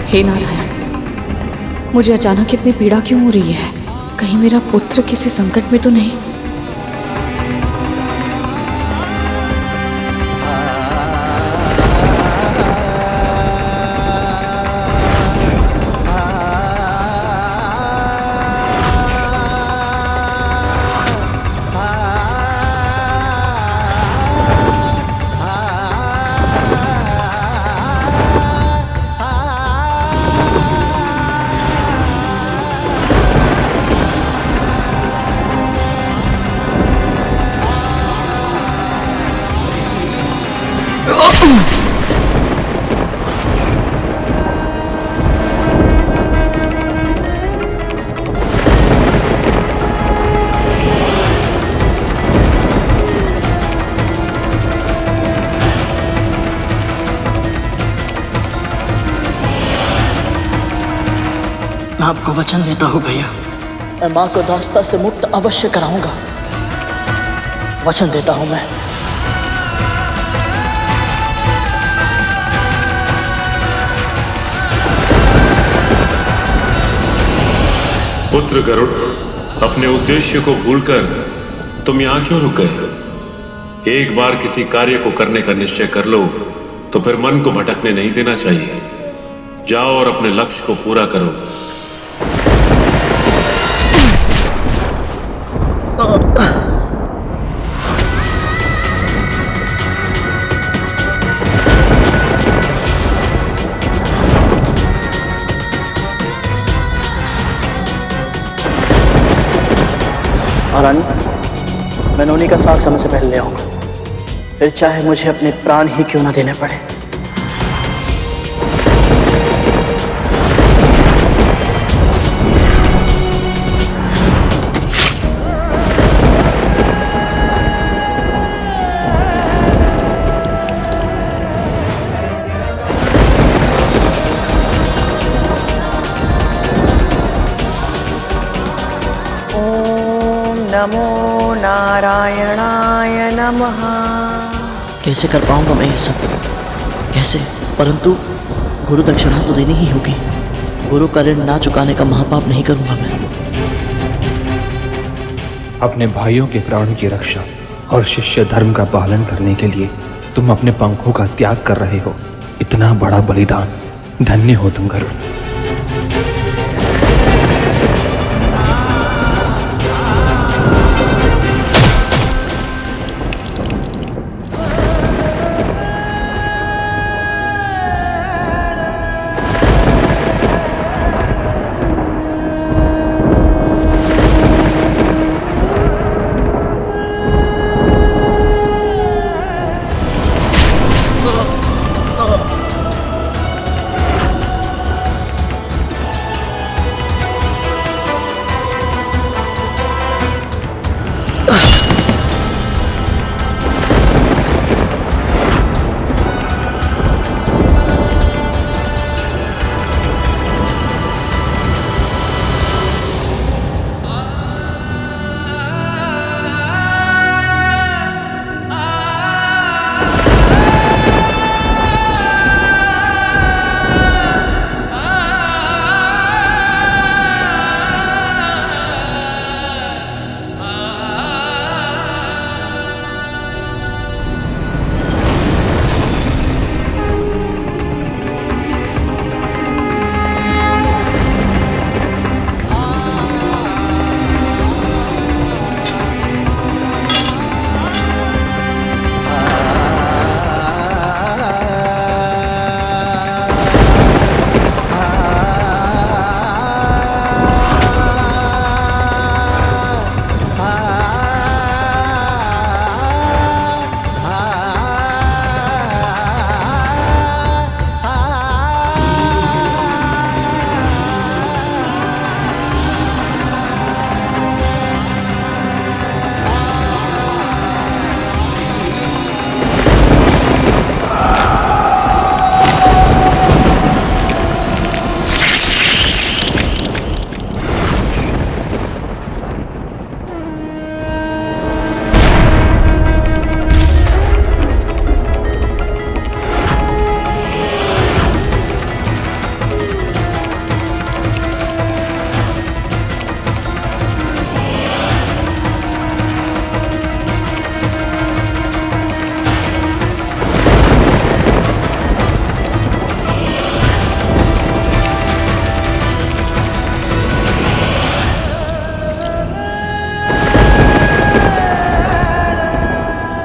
हे नारायण, मुझे अचानक इतनी पीड़ा क्यों हो रही है? कहीं मेरा पुत्र किसी संकट में तो नहीं? मैं आपको वचन देता हूँ भैया, मैं माँ को दास्ता से मुक्त अवश्य कराऊंगा। वचन देता हूँ मैं। पुत्र गरुड़, अपने उद्देश्य को भूलकर तुम यहाँ क्यों रुक गए? एक बार किसी कार्य को करने का निश्चय कर लो तो फिर मन को भटकने नहीं देना चाहिए। जाओ और अपने लक्ष्य को पूरा करो। महारानी, मैं नोनी का साग समय से पहले ले आऊंगा, फिर चाहे मुझे अपने प्राण ही क्यों ना देने पड़े। नमो नारायणाय नमः। कैसे कर पाऊंगा मैं ये सब? कैसे? परंतु गुरु दक्षिणा तो देनी ही होगी। गुरु का ऋण ना चुकाने का महापाप नहीं करूंगा मैं। अपने भाइयों के प्राणों की रक्षा और शिष्य धर्म का पालन करने के लिए तुम अपने पंखों का त्याग कर रहे हो। इतना बड़ा बलिदान, धन्य हो तुम गरुड़।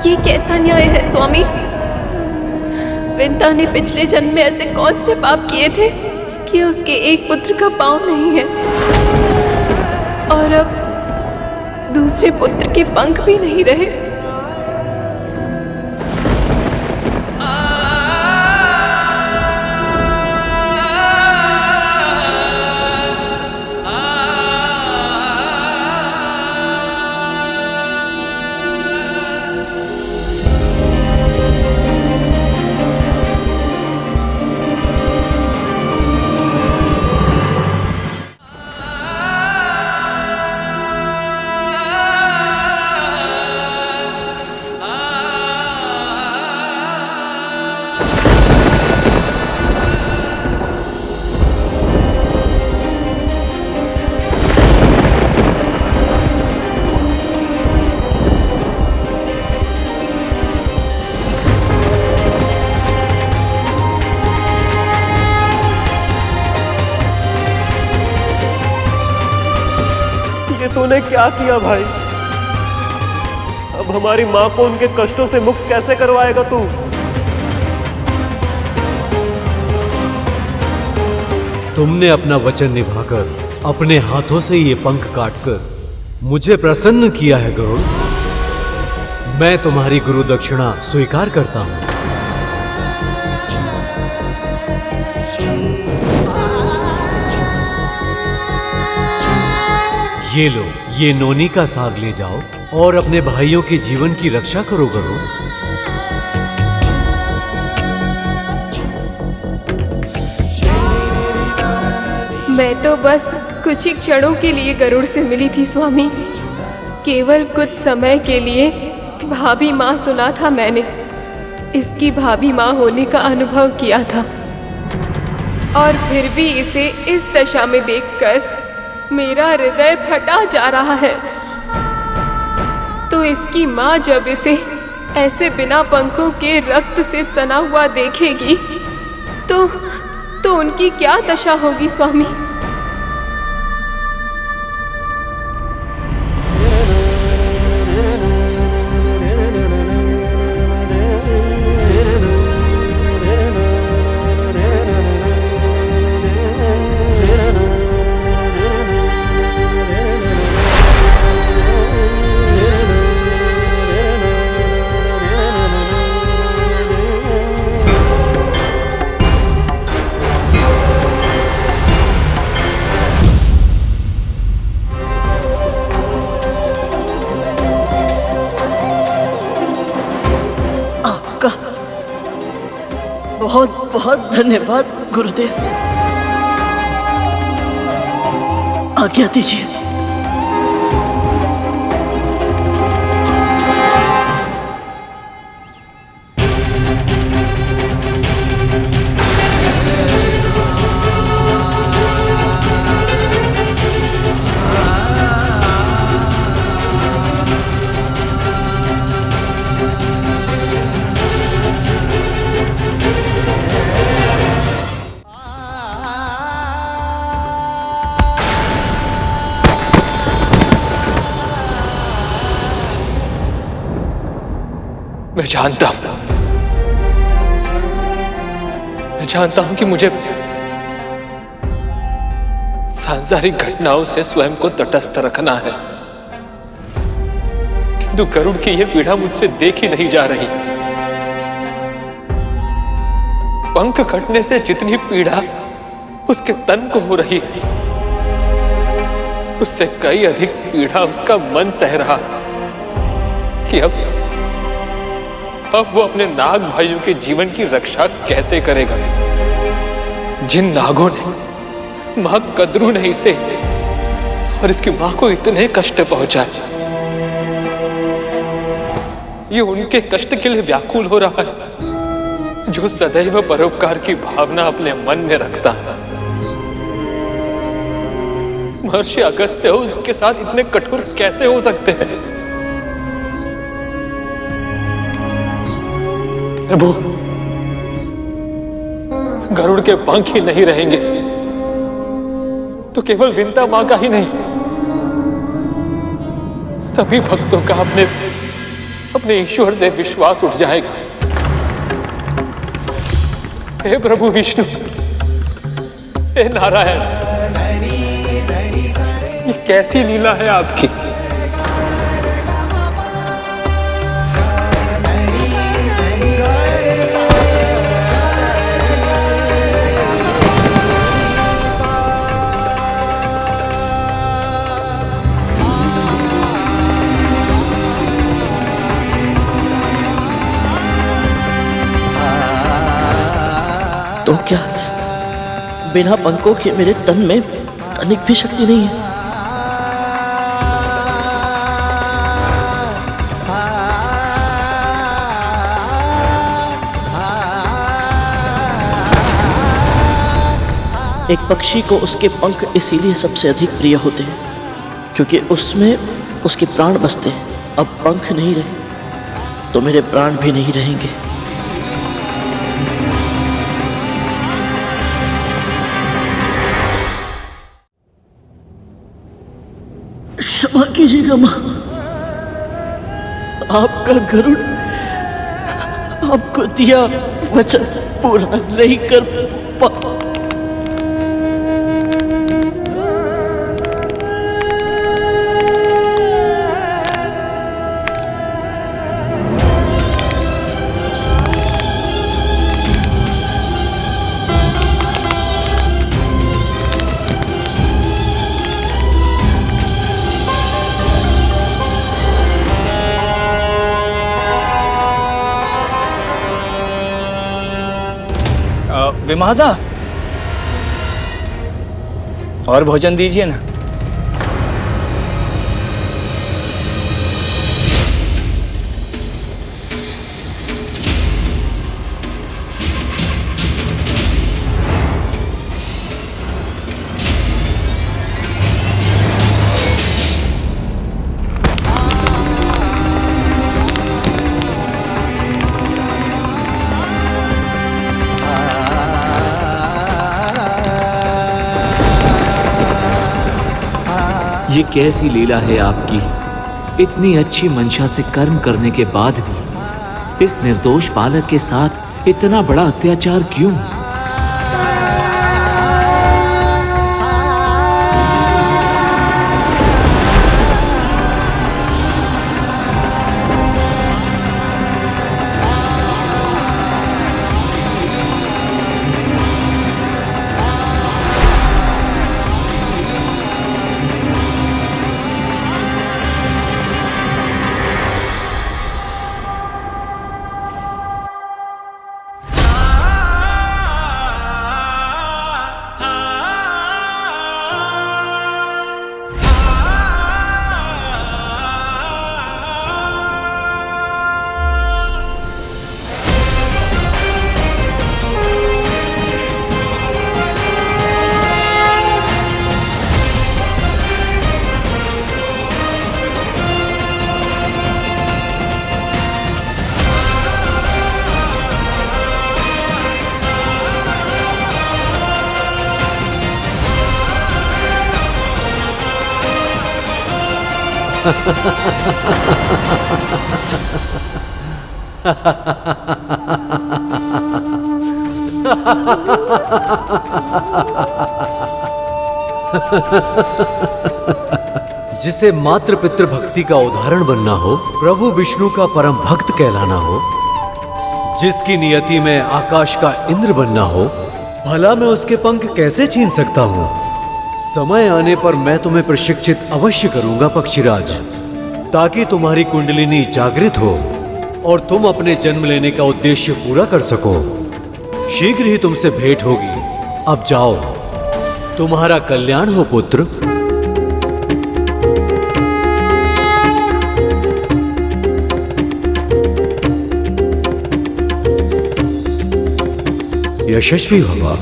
ये कैसा न्याय है स्वामी? विंता ने पिछले जन्म में ऐसे कौन से पाप किए थे कि उसके एक पुत्र का पांव नहीं है और अब दूसरे पुत्र के पंख भी नहीं रहे। तूने क्या किया भाई? अब हमारी माँ को उनके कष्टों से मुक्त कैसे करवाएगा तू? तुमने अपना वचन निभाकर अपने हाथों से ये पंख काटकर मुझे प्रसन्न किया है गरुड़। मैं तुम्हारी गुरु दक्षिणा स्वीकार करता हूं। ये लो, ये नोनी का साग ले जाओ और अपने भाइयों के जीवन की रक्षा करो गरुड़। मैं तो बस कुछ ही क्षणों के लिए गरुड़ से मिली थी स्वामी। केवल कुछ समय के लिए भाभी माँ सुना था मैंने। इसकी भाभी माँ होने का अनुभव किया था। और फिर भी इसे इस दशा में देखकर मेरा हृदय फटा जा रहा है। तो इसकी माँ जब इसे ऐसे बिना पंखों के रक्त से सना हुआ देखेगी तो उनकी क्या दशा होगी स्वामी? बहुत बहुत धन्यवाद गुरुदेव। आज्ञा दीजिए। मैं जानता हूं कि मुझे सांसारिक घटनाओं से स्वयं को तटस्थ रखना है, किंतु गरुड़ की यह पीड़ा मुझसे देखी नहीं जा रही। पंख कटने से जितनी पीड़ा उसके तन को हो रही, उससे कई अधिक पीड़ा उसका मन सह रहा कि अब वो अपने नाग भाइयों के जीवन की रक्षा कैसे करेगा, जिन नागों ने मां कद्रू ने इसे और इसकी मां को इतने कष्ट पहुंचाए। ये उनके कष्ट के लिए व्याकुल हो रहा है जो सदैव परोपकार की भावना अपने मन में रखता है। महर्षि अगस्त्य उनके साथ इतने कठोर कैसे हो सकते हैं? प्रभु, गरुड़ के पंख ही नहीं रहेंगे तो केवल विंता मां का ही नहीं, सभी भक्तों का अपने ईश्वर से विश्वास उठ जाएगा। हे प्रभु विष्णु, हे नारायण, ये कैसी लीला है आपकी। तो क्या बिना पंखों के मेरे तन में तनिक भी शक्ति नहीं है? एक पक्षी को उसके पंख इसीलिए सबसे अधिक प्रिय होते हैं क्योंकि उसमें उसके प्राण बसते हैं। अब पंख नहीं रहे तो मेरे प्राण भी नहीं रहेंगे। क्षमा कीजिएगा मां, आपका गरुड़ आपको दिया वचन पूरा नहीं कर पा। विमाता, और भोजन दीजिए ना। ये कैसी लीला है आपकी। इतनी अच्छी मंशा से कर्म करने के बाद भी इस निर्दोष बालक के साथ इतना बड़ा अत्याचार क्यों? जिसे मात्र पितृ भक्ति का उदाहरण बनना हो, प्रभु विष्णु का परम भक्त कहलाना हो, जिसकी नियति में आकाश का इंद्र बनना हो, भला मैं उसके पंख कैसे छीन सकता हूँ? समय आने पर मैं तुम्हें प्रशिक्षित अवश्य करूंगा पक्षीराज, ताकि तुम्हारी कुंडलिनी जागृत हो और तुम अपने जन्म लेने का उद्देश्य पूरा कर सको। शीघ्र ही तुमसे भेंट होगी। अब जाओ, तुम्हारा कल्याण हो पुत्र। यशस्वी होगा।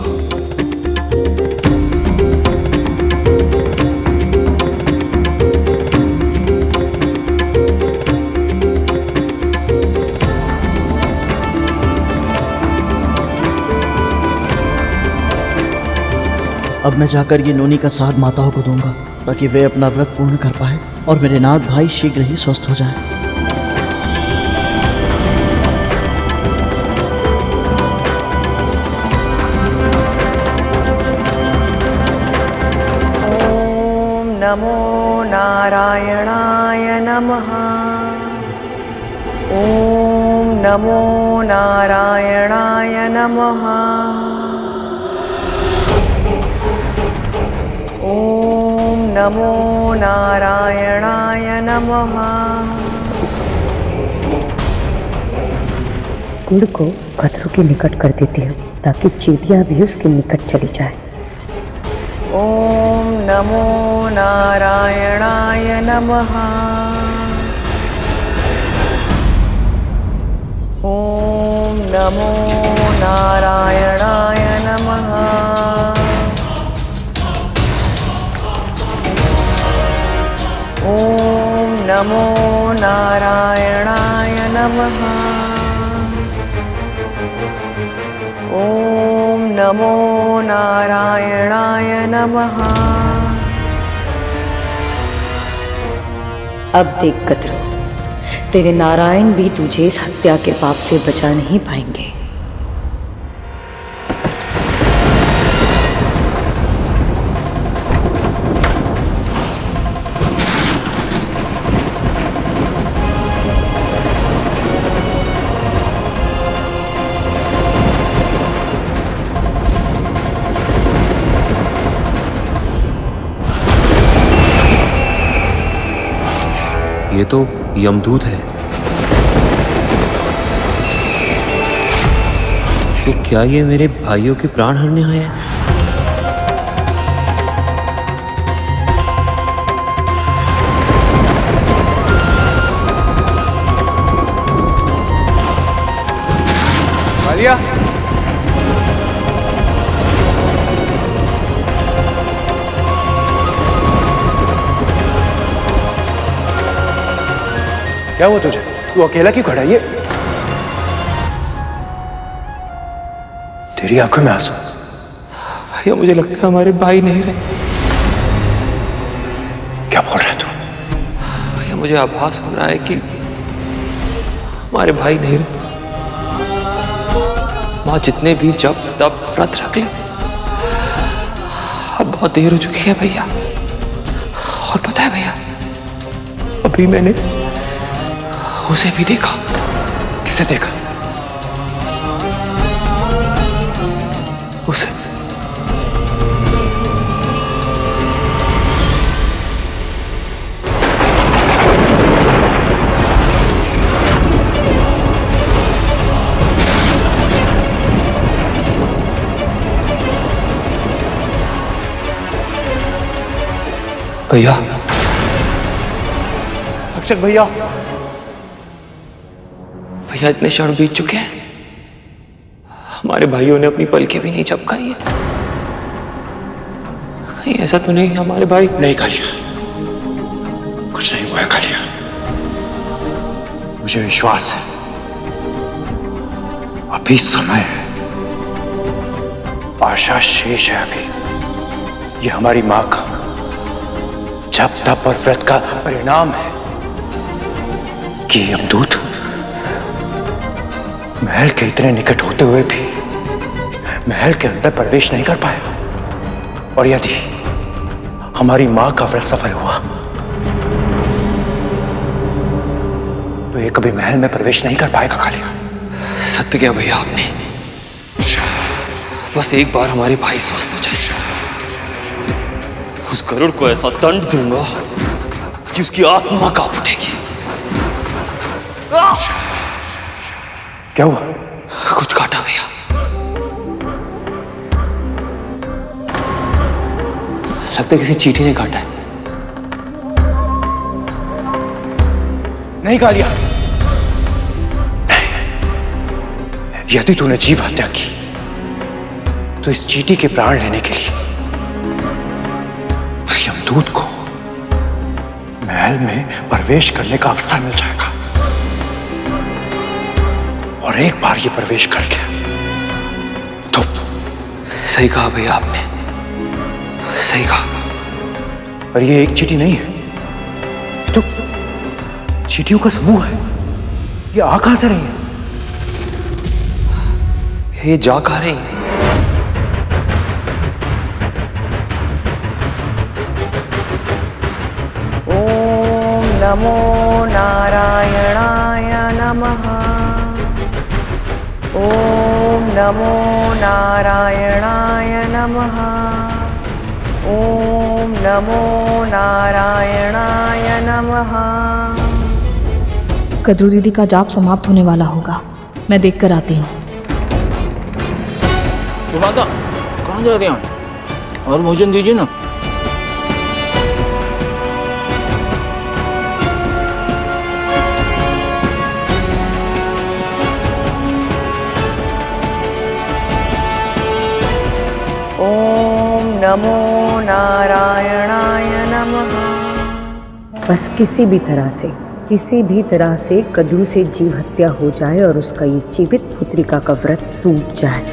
अब मैं जाकर ये नोनी का साथ माताओं को दूंगा, ताकि वे अपना व्रत पूर्ण कर पाए और मेरे नाथ भाई शीघ्र ही स्वस्थ हो जाए। ओम नमो नारायणाय नमः। ओम नमो नारायणाय नमः। ओम नमो नारायणाय नमः। गुड़ को कतरू के निकट कर देती हूँ, ताकि चींटियाँ भी उसके निकट चली जाए। ओम नमो नारायणाय नमः। ओम नमो नारायणाय नमः। ओम नमो नारायणाय नमः। ओम नमो नारायणाय नमः। अब देख कतरू, तेरे नारायण भी तुझे इस हत्या के पाप से बचा नहीं पाएंगे। ये तो यमदूत है। तो क्या ये मेरे भाइयों के प्राण हरने आए हैं? आलिया, क्या हुआ तुझे? तू अकेला क्यों खड़ा है? ये तेरी आंखों में आंसू? भैया मुझे लगता है हमारे भाई नहीं रहे। क्या क्या बोल रहे तू? भैया मुझे आभास हो रहा है कि हमारे भाई नहीं रहे। माँ जितने भी जब तब व्रत रख ले, अब बहुत देर हो चुकी है भैया। और पता है भैया, अभी मैंने उसे भी देखा। किसे देखा? उसे। भैया, अक्षर भैया, भैया इतने क्षण बीत चुके हैं, हमारे भाइयों ने अपनी पलकें भी नहीं झपकाई है। कहीं ऐसा तो नहीं हमारे भाई? नहीं कालिया, कुछ नहीं हुआ है कालिया। मुझे विश्वास है, अभी समय है, आशा शेष है। अभी ये हमारी मां का जब तप और व्रत का परिणाम है कि यमदूत महल के इतने निकट होते हुए भी महल के अंदर प्रवेश नहीं कर पाया। और यदि हमारी मां का व्रत सफल हुआ तो ये कभी महल में प्रवेश नहीं कर पाएगा कालिया। सत्य क्या भैया आपने? बस एक बार हमारे भाई स्वस्थ हो जाए, उस गरुड़ को ऐसा दंड दूंगा कि उसकी आत्मा कांप उठेगी। क्या हुआ? कुछ काटा भैया। लगता है किसी चींटी ने काटा है। नहीं कालिया, नहीं। यदि तूने जीव हत्या की तो इस चींटी के प्राण लेने के लिए उस यमदूत को महल में प्रवेश करने का अवसर मिल जाएगा। और एक बार ये प्रवेश कर गया तो सही कहा भैया आपने, सही कहा। पर ये एक चींटी नहीं है, तो चींटियों का समूह है। ये आ कहां से रही है? ये जा कहां रही है? नमो नारायणाय नमः। ओम नमो नारायणाय नमः। ओम नमो नारायणाय नमः। कद्रू दीदी का जाप समाप्त होने वाला होगा, मैं देख कर आती हूँ। माता कहाँ जा रहे हैं? और भोजन दीजिए ना। ओम नमो नारायणाय नमः। बस किसी भी तरह से कद्रू से जीव हत्या हो जाए और उसका ये जीवित पुत्रिका का व्रत टूट जाए।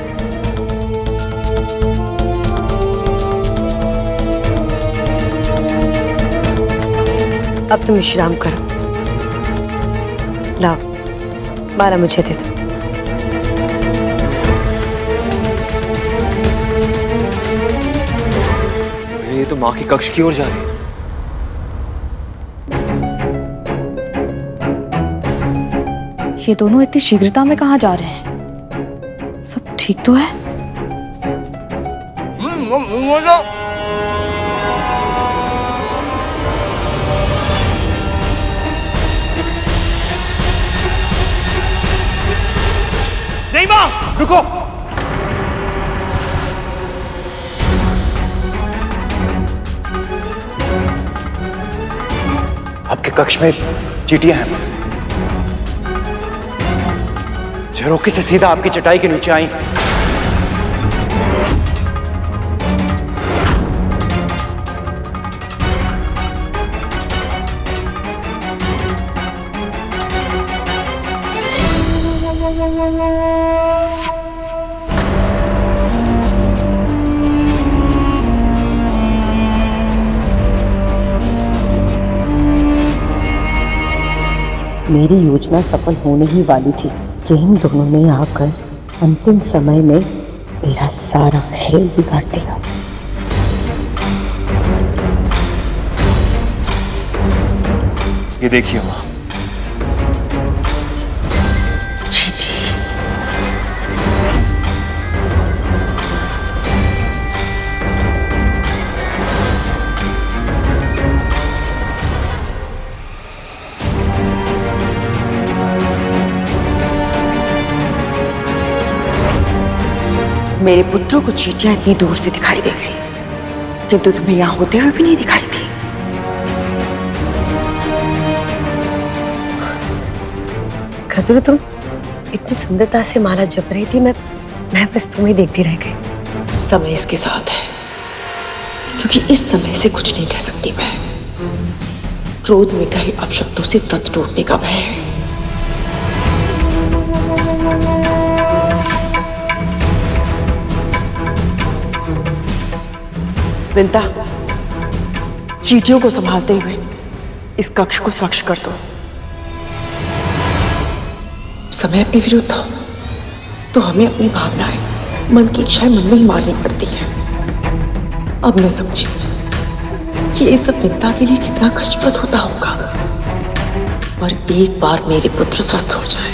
अब तुम विश्राम करो। लाओ माला मुझे दे दो। ये तो माँ के कक्ष की ओर जा रही है। ये दोनों इतनी शीघ्रता में कहाँ जा रहे हैं? सब ठीक तो है? नहीं मां, रुको। आपके कक्ष में चींटियां हैं। झरोखे से सीधा आपकी चटाई के नीचे आई। मेरी योजना सफल होने ही वाली थी कि इन दोनों ने आकर अंतिम समय में मेरा सारा खेल बिगाड़ दिया। ये देखिए माँ, मेरे पुत्रों को चींटियां इतनी दूर से दिखाई दे गई, किंतु तुम्हें यहां होते हुए भी नहीं दिखाई थी। खतरू, तुम इतनी सुंदरता से माला जप रही थी, मैं बस तुम्हें देखती रह गई। समय इसके साथ है, क्योंकि इस समय से कुछ नहीं कह सकती मैं। क्रोध में कहे अपशब्दों से व्रत टूटने का भय है। विंता, चींटियों को संभालते हुए इस कक्ष को स्वच्छ कर दो। समय अपने विरुद्ध हो तो हमें अपनी भावनाएं, मन की इच्छाएं मन में ही मारनी पड़ती है। अब मैं समझी कि ये सब विंता के लिए कितना कष्टप्रद होता होगा। पर एक बार मेरे पुत्र स्वस्थ हो जाए,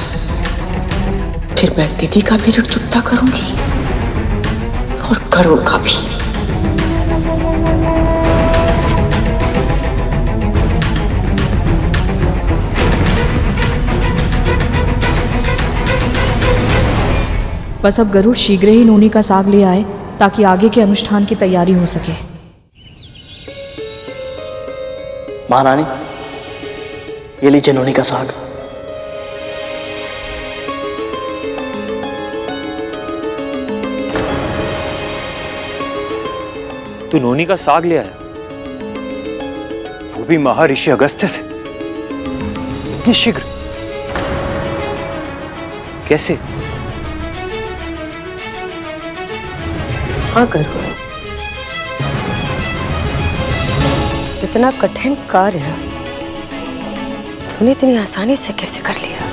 फिर मैं दीदी का भी ऋण चुकता करूंगी और गरुड़ का भी। बस अब गरुड़ शीघ्र ही नोनी का साग ले आए ताकि आगे के अनुष्ठान की तैयारी हो सके। महारानी, ये लीजिए नोनी का साग। तू नोनी का साग ले आया, वो भी महर्षि अगस्त्य से? इतनी शीघ्र कैसे? हाँ गरुड़, इतना कठिन कार्य तूने इतनी आसानी से कैसे कर लिया?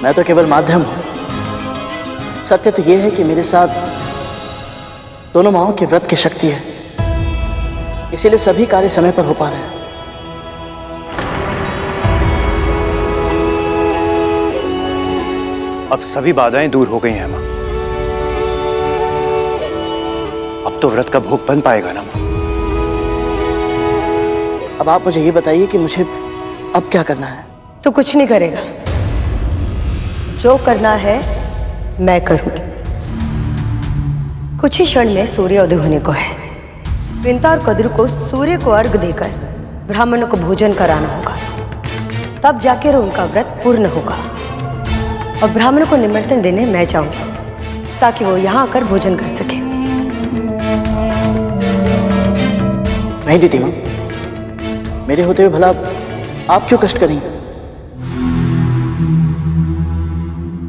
मैं तो केवल माध्यम हूं। सत्य तो यह है कि मेरे साथ दोनों माओं के व्रत की शक्ति है, इसीलिए सभी कार्य समय पर हो पा रहे हैं। अब सभी बाधाएं दूर हो गई हैं मां। अब तो व्रत का भोग बन पाएगा ना मां? अब आप मुझे ये बताइए कि मुझे अब क्या करना है? तू कुछ नहीं करेगा, जो करना है मैं करूंगी। कुछ ही क्षण में सूर्योदय होने को है। विंता और कद्रू को सूर्य को अर्घ देकर ब्राह्मणों को भोजन कराना होगा, तब जाकर उनका व्रत पूर्ण होगा। और ब्राह्मणों को निमंत्रण देने मैं जाऊंगी ताकि वो यहाँ आकर भोजन कर सके। नहीं दीदी मां, मेरे होते हुए भला आप क्यों कष्ट करेंगे?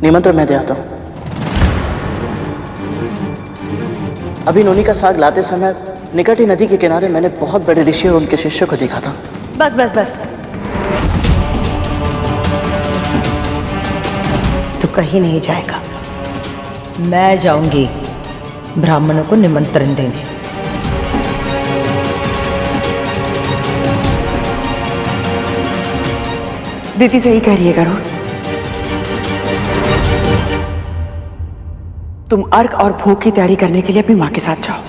निमंत्रण मैं दे आता हूं। अभी नोनी का साग लाते समय निकट ही नदी के किनारे मैंने बहुत बड़े ऋषि और उनके शिष्य को देखा था। बस बस बस, तू कहीं नहीं जाएगा। मैं जाऊंगी ब्राह्मणों को निमंत्रण देने। दीदी सही कह रही है गरुड़। तुम अर्घ और भोग की तैयारी करने के लिए अपनी मां के साथ जाओ।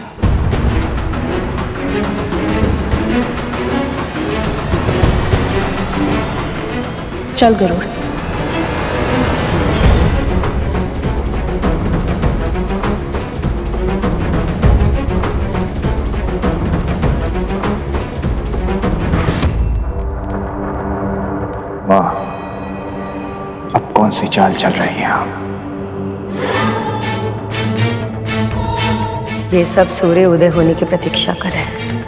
चल गरुड़। मां, अब कौन सी चाल चल रही है आप? ये सब सूर्य उदय होने की प्रतीक्षा कर रहे हैं,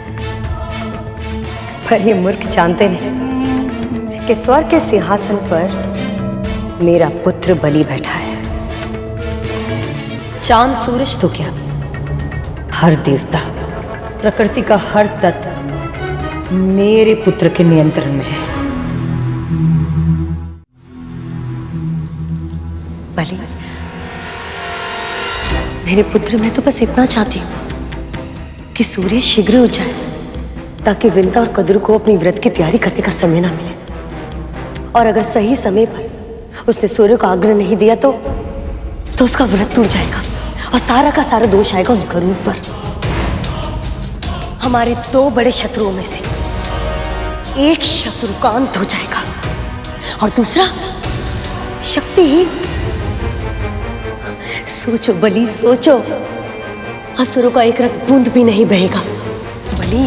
पर ये मूर्ख जानते नहीं कि स्वर्ग के सिंहासन पर मेरा पुत्र बलि बैठा है। चांद सूरज तो क्या, हर देवता, प्रकृति का हर तत्व मेरे पुत्र के नियंत्रण में है। बलि, मेरे पुत्र, मैं तो बस इतना चाहती हूँ कि सूर्य शीघ्र उठ जाए, ताकि विंता और कद्रू को अपनी व्रत की तैयारी करने का समय ना मिले। और अगर सही समय पर उसने सूर्य को आग्रह नहीं दिया तो उसका व्रत टूट जाएगा और सारा का सारा दोष आएगा उस गरुड़ पर। हमारे दो बड़े शत्रुओं में से एक शत्रु का अंत हो जाएगा और दूसरा शक्तिहीन। सोचो बलि, सोचो, असुरों का एक रक्त बूंद भी नहीं बहेगा। बलि,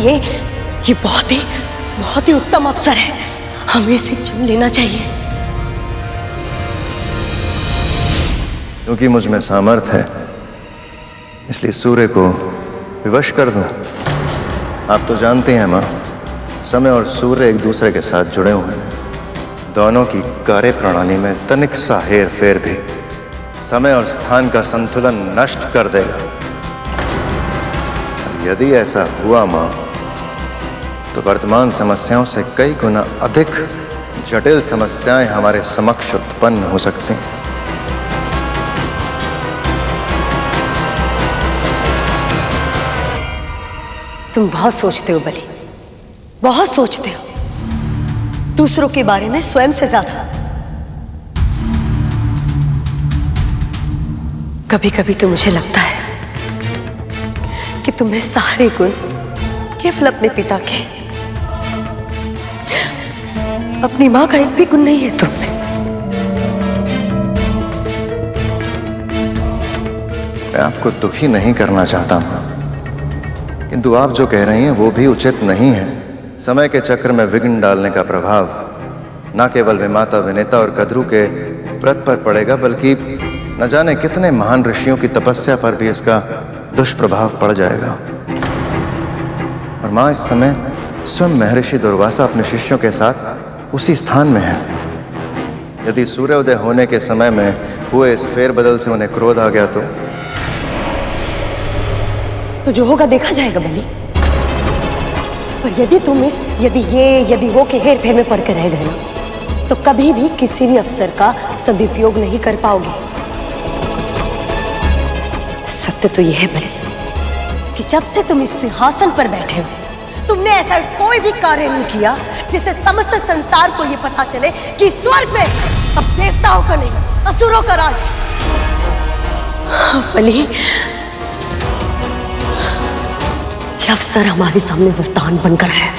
ये बहुत ही उत्तम अवसर है, हमें इसे चुन लेना चाहिए। क्योंकि मुझ में सामर्थ्य है, इसलिए सूर्य को विवश कर दूं। आप तो जानते हैं मां, समय और सूर्य एक दूसरे के साथ जुड़े हुए हैं। दोनों की कार्य प्रणाली में तनिक सा हेर फेर भी समय और स्थान का संतुलन नष्ट कर देगा। यदि ऐसा हुआ मां, तो वर्तमान समस्याओं से कई गुना अधिक जटिल समस्याएं हमारे समक्ष उत्पन्न हो सकती हैं। तुम बहुत सोचते हो बलि, बहुत सोचते हो, दूसरों के बारे में स्वयं से ज्यादा। कभी कभी तो मुझे लगता है कि तुम्हें सारे गुण केवल अपने पिता के, अपनी मां का एक भी गुण नहीं है तुम में। मैं आपको दुखी नहीं करना चाहता हूं, किंतु आप जो कह रही हैं वो भी उचित नहीं है। समय के चक्र में विघ्न डालने का प्रभाव न केवल विमाता विनेता और कद्रू के व्रत पर पड़ेगा, बल्कि न जाने कितने महान ऋषियों की तपस्या पर भी इसका दुष्प्रभाव पड़ जाएगा। और मां, इस समय स्वयं महर्षि दुर्वासा अपने शिष्यों के साथ उसी स्थान में है। यदि सूर्योदय होने के समय में हुए इस फेरबदल से उन्हें क्रोध आ गया तो जो होगा देखा जाएगा बलि। पर यदि तुम इस यदि वो के हेर फेर में पड़ के रह गए ना, तो कभी भी किसी भी अवसर का सदुपयोग नहीं कर पाओगे। सत्य तो यह है बलि कि जब से तुम इस सिंहासन पर बैठे हो, तुमने ऐसा कोई भी कार्य नहीं किया जिससे समस्त संसार को यह पता चले कि स्वर्ग में अब देवताओं का नहीं, असुरों का राज है। बलि, यह अवसर हमारे सामने वरदान बनकर है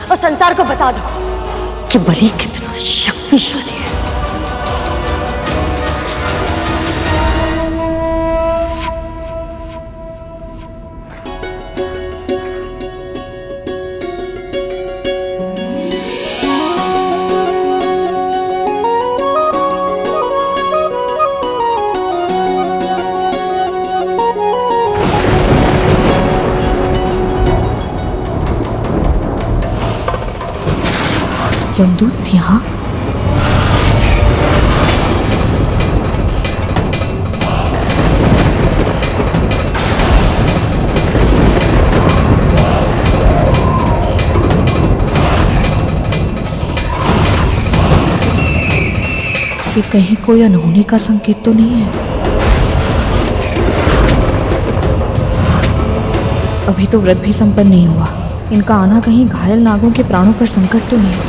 और संसार को बता दो कि बलि कितना शक्तिशाली है। यमदूत यहाँ? ये कहीं कोई अनहोनी का संकेत तो नहीं है? अभी तो व्रत भी संपन्न नहीं हुआ। इनका आना कहीं घायल नागों के प्राणों पर संकट तो नहीं?